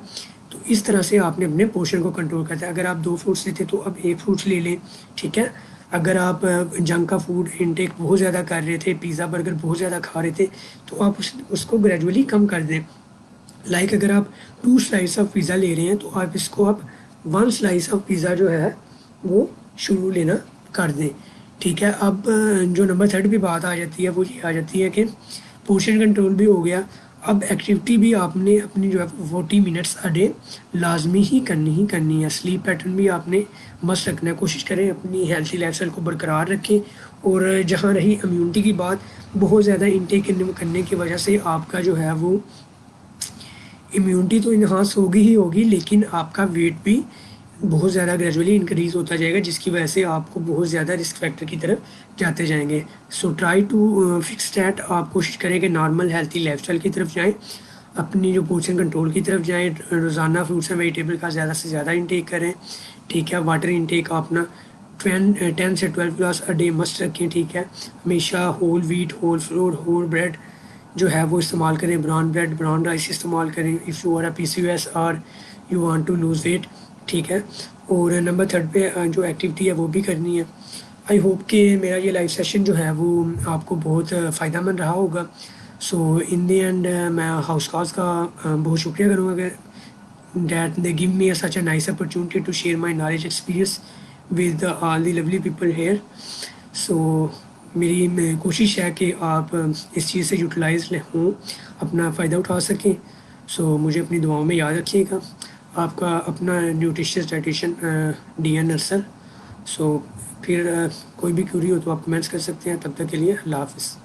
تو اس طرح سے آپ نے اپنے پورشن کو کنٹرول کرتا ہے. اگر آپ 2 فروٹس لیتے تو اب 1 فروٹس لے لیں، ٹھیک ہے. اگر آپ جنک کا فوڈ انٹیک بہت زیادہ کر رہے تھے، پیزا برگر بہت زیادہ کھا رہے تھے، تو آپ اس کو گریجولی کم کر دیں. لائک اگر آپ 2 سلائس آف پیزا لے رہے ہیں تو آپ اس کو 1 سلائس آف پیزا جو ہے وہ شروع لینا کر دیں، ٹھیک ہے. اب جو نمبر 3 پہ بات آ جاتی ہے وہ یہ آ جاتی ہے کہ پورشن کنٹرول بھی ہو گیا. اب ایکٹیویٹی بھی آپ نے اپنی جو ہے 40 منٹس اے ڈے لازمی ہی کرنی ہے. سلیپ پیٹرن بھی آپ نے مست رکھنا ہے. کوشش کریں اپنی ہیلتھی لائف اسٹائل کو برقرار رکھیں. اور جہاں رہی امیونٹی کی بات، بہت زیادہ انٹیک کرنے کی وجہ سے آپ کا جو ہے وہ امیونٹی تو انہانس ہوگی ہی ہوگی، لیکن آپ کا ویٹ بھی بہت زیادہ گریجولی انکریز ہوتا جائے گا، جس کی وجہ سے آپ کو بہت زیادہ رسک فیکٹر کی طرف جاتے جائیں گے. So try to fix that. آپ کوشش کریں کہ نارمل ہیلتھی لائف اسٹائل کی طرف جائیں، اپنی جو پورشن کنٹرول کی طرف جائیں. روزانہ فروٹس اینڈ ویجیٹیبل کا زیادہ سے زیادہ انٹیک کریں، ٹھیک ہے. واٹر انٹیک اپنا 10 سے 12 گلاس اے ڈے مسٹ رکھیں، ٹھیک ہے. ہمیشہ whole wheat, whole flour, whole bread جو ہے وہ استعمال کریں. براؤن بریڈ، براؤن رائس استعمال کریں if you are a PCOS اور you want to lose weight, ٹھیک ہے. اور نمبر 3 پہ جو ایکٹیویٹی ہے وہ بھی کرنی ہے. آئی ہوپ کہ میرا یہ لائیو سیشن جو ہے وہ آپ کو بہت فائدہ مند رہا ہوگا. سو ان دی اینڈ میں ہاؤس کاز کا بہت شکریہ کروں گا کہ that they give me such a nice opportunity to share my knowledge experience with all the lovely people here. سو میری کوشش ہے کہ آپ اس چیز سے یوٹیلائز ہوں، اپنا فائدہ اٹھا سکیں. سو مجھے اپنی دعاؤں میں یاد رکھیے گا. آپ کا اپنا نیوٹریشنس ڈائٹیشین DN نرسر. سو پھر کوئی بھی کیوری ہو تو آپ کمنٹس کر سکتے ہیں. تب تک کے لیے اللہ حافظ.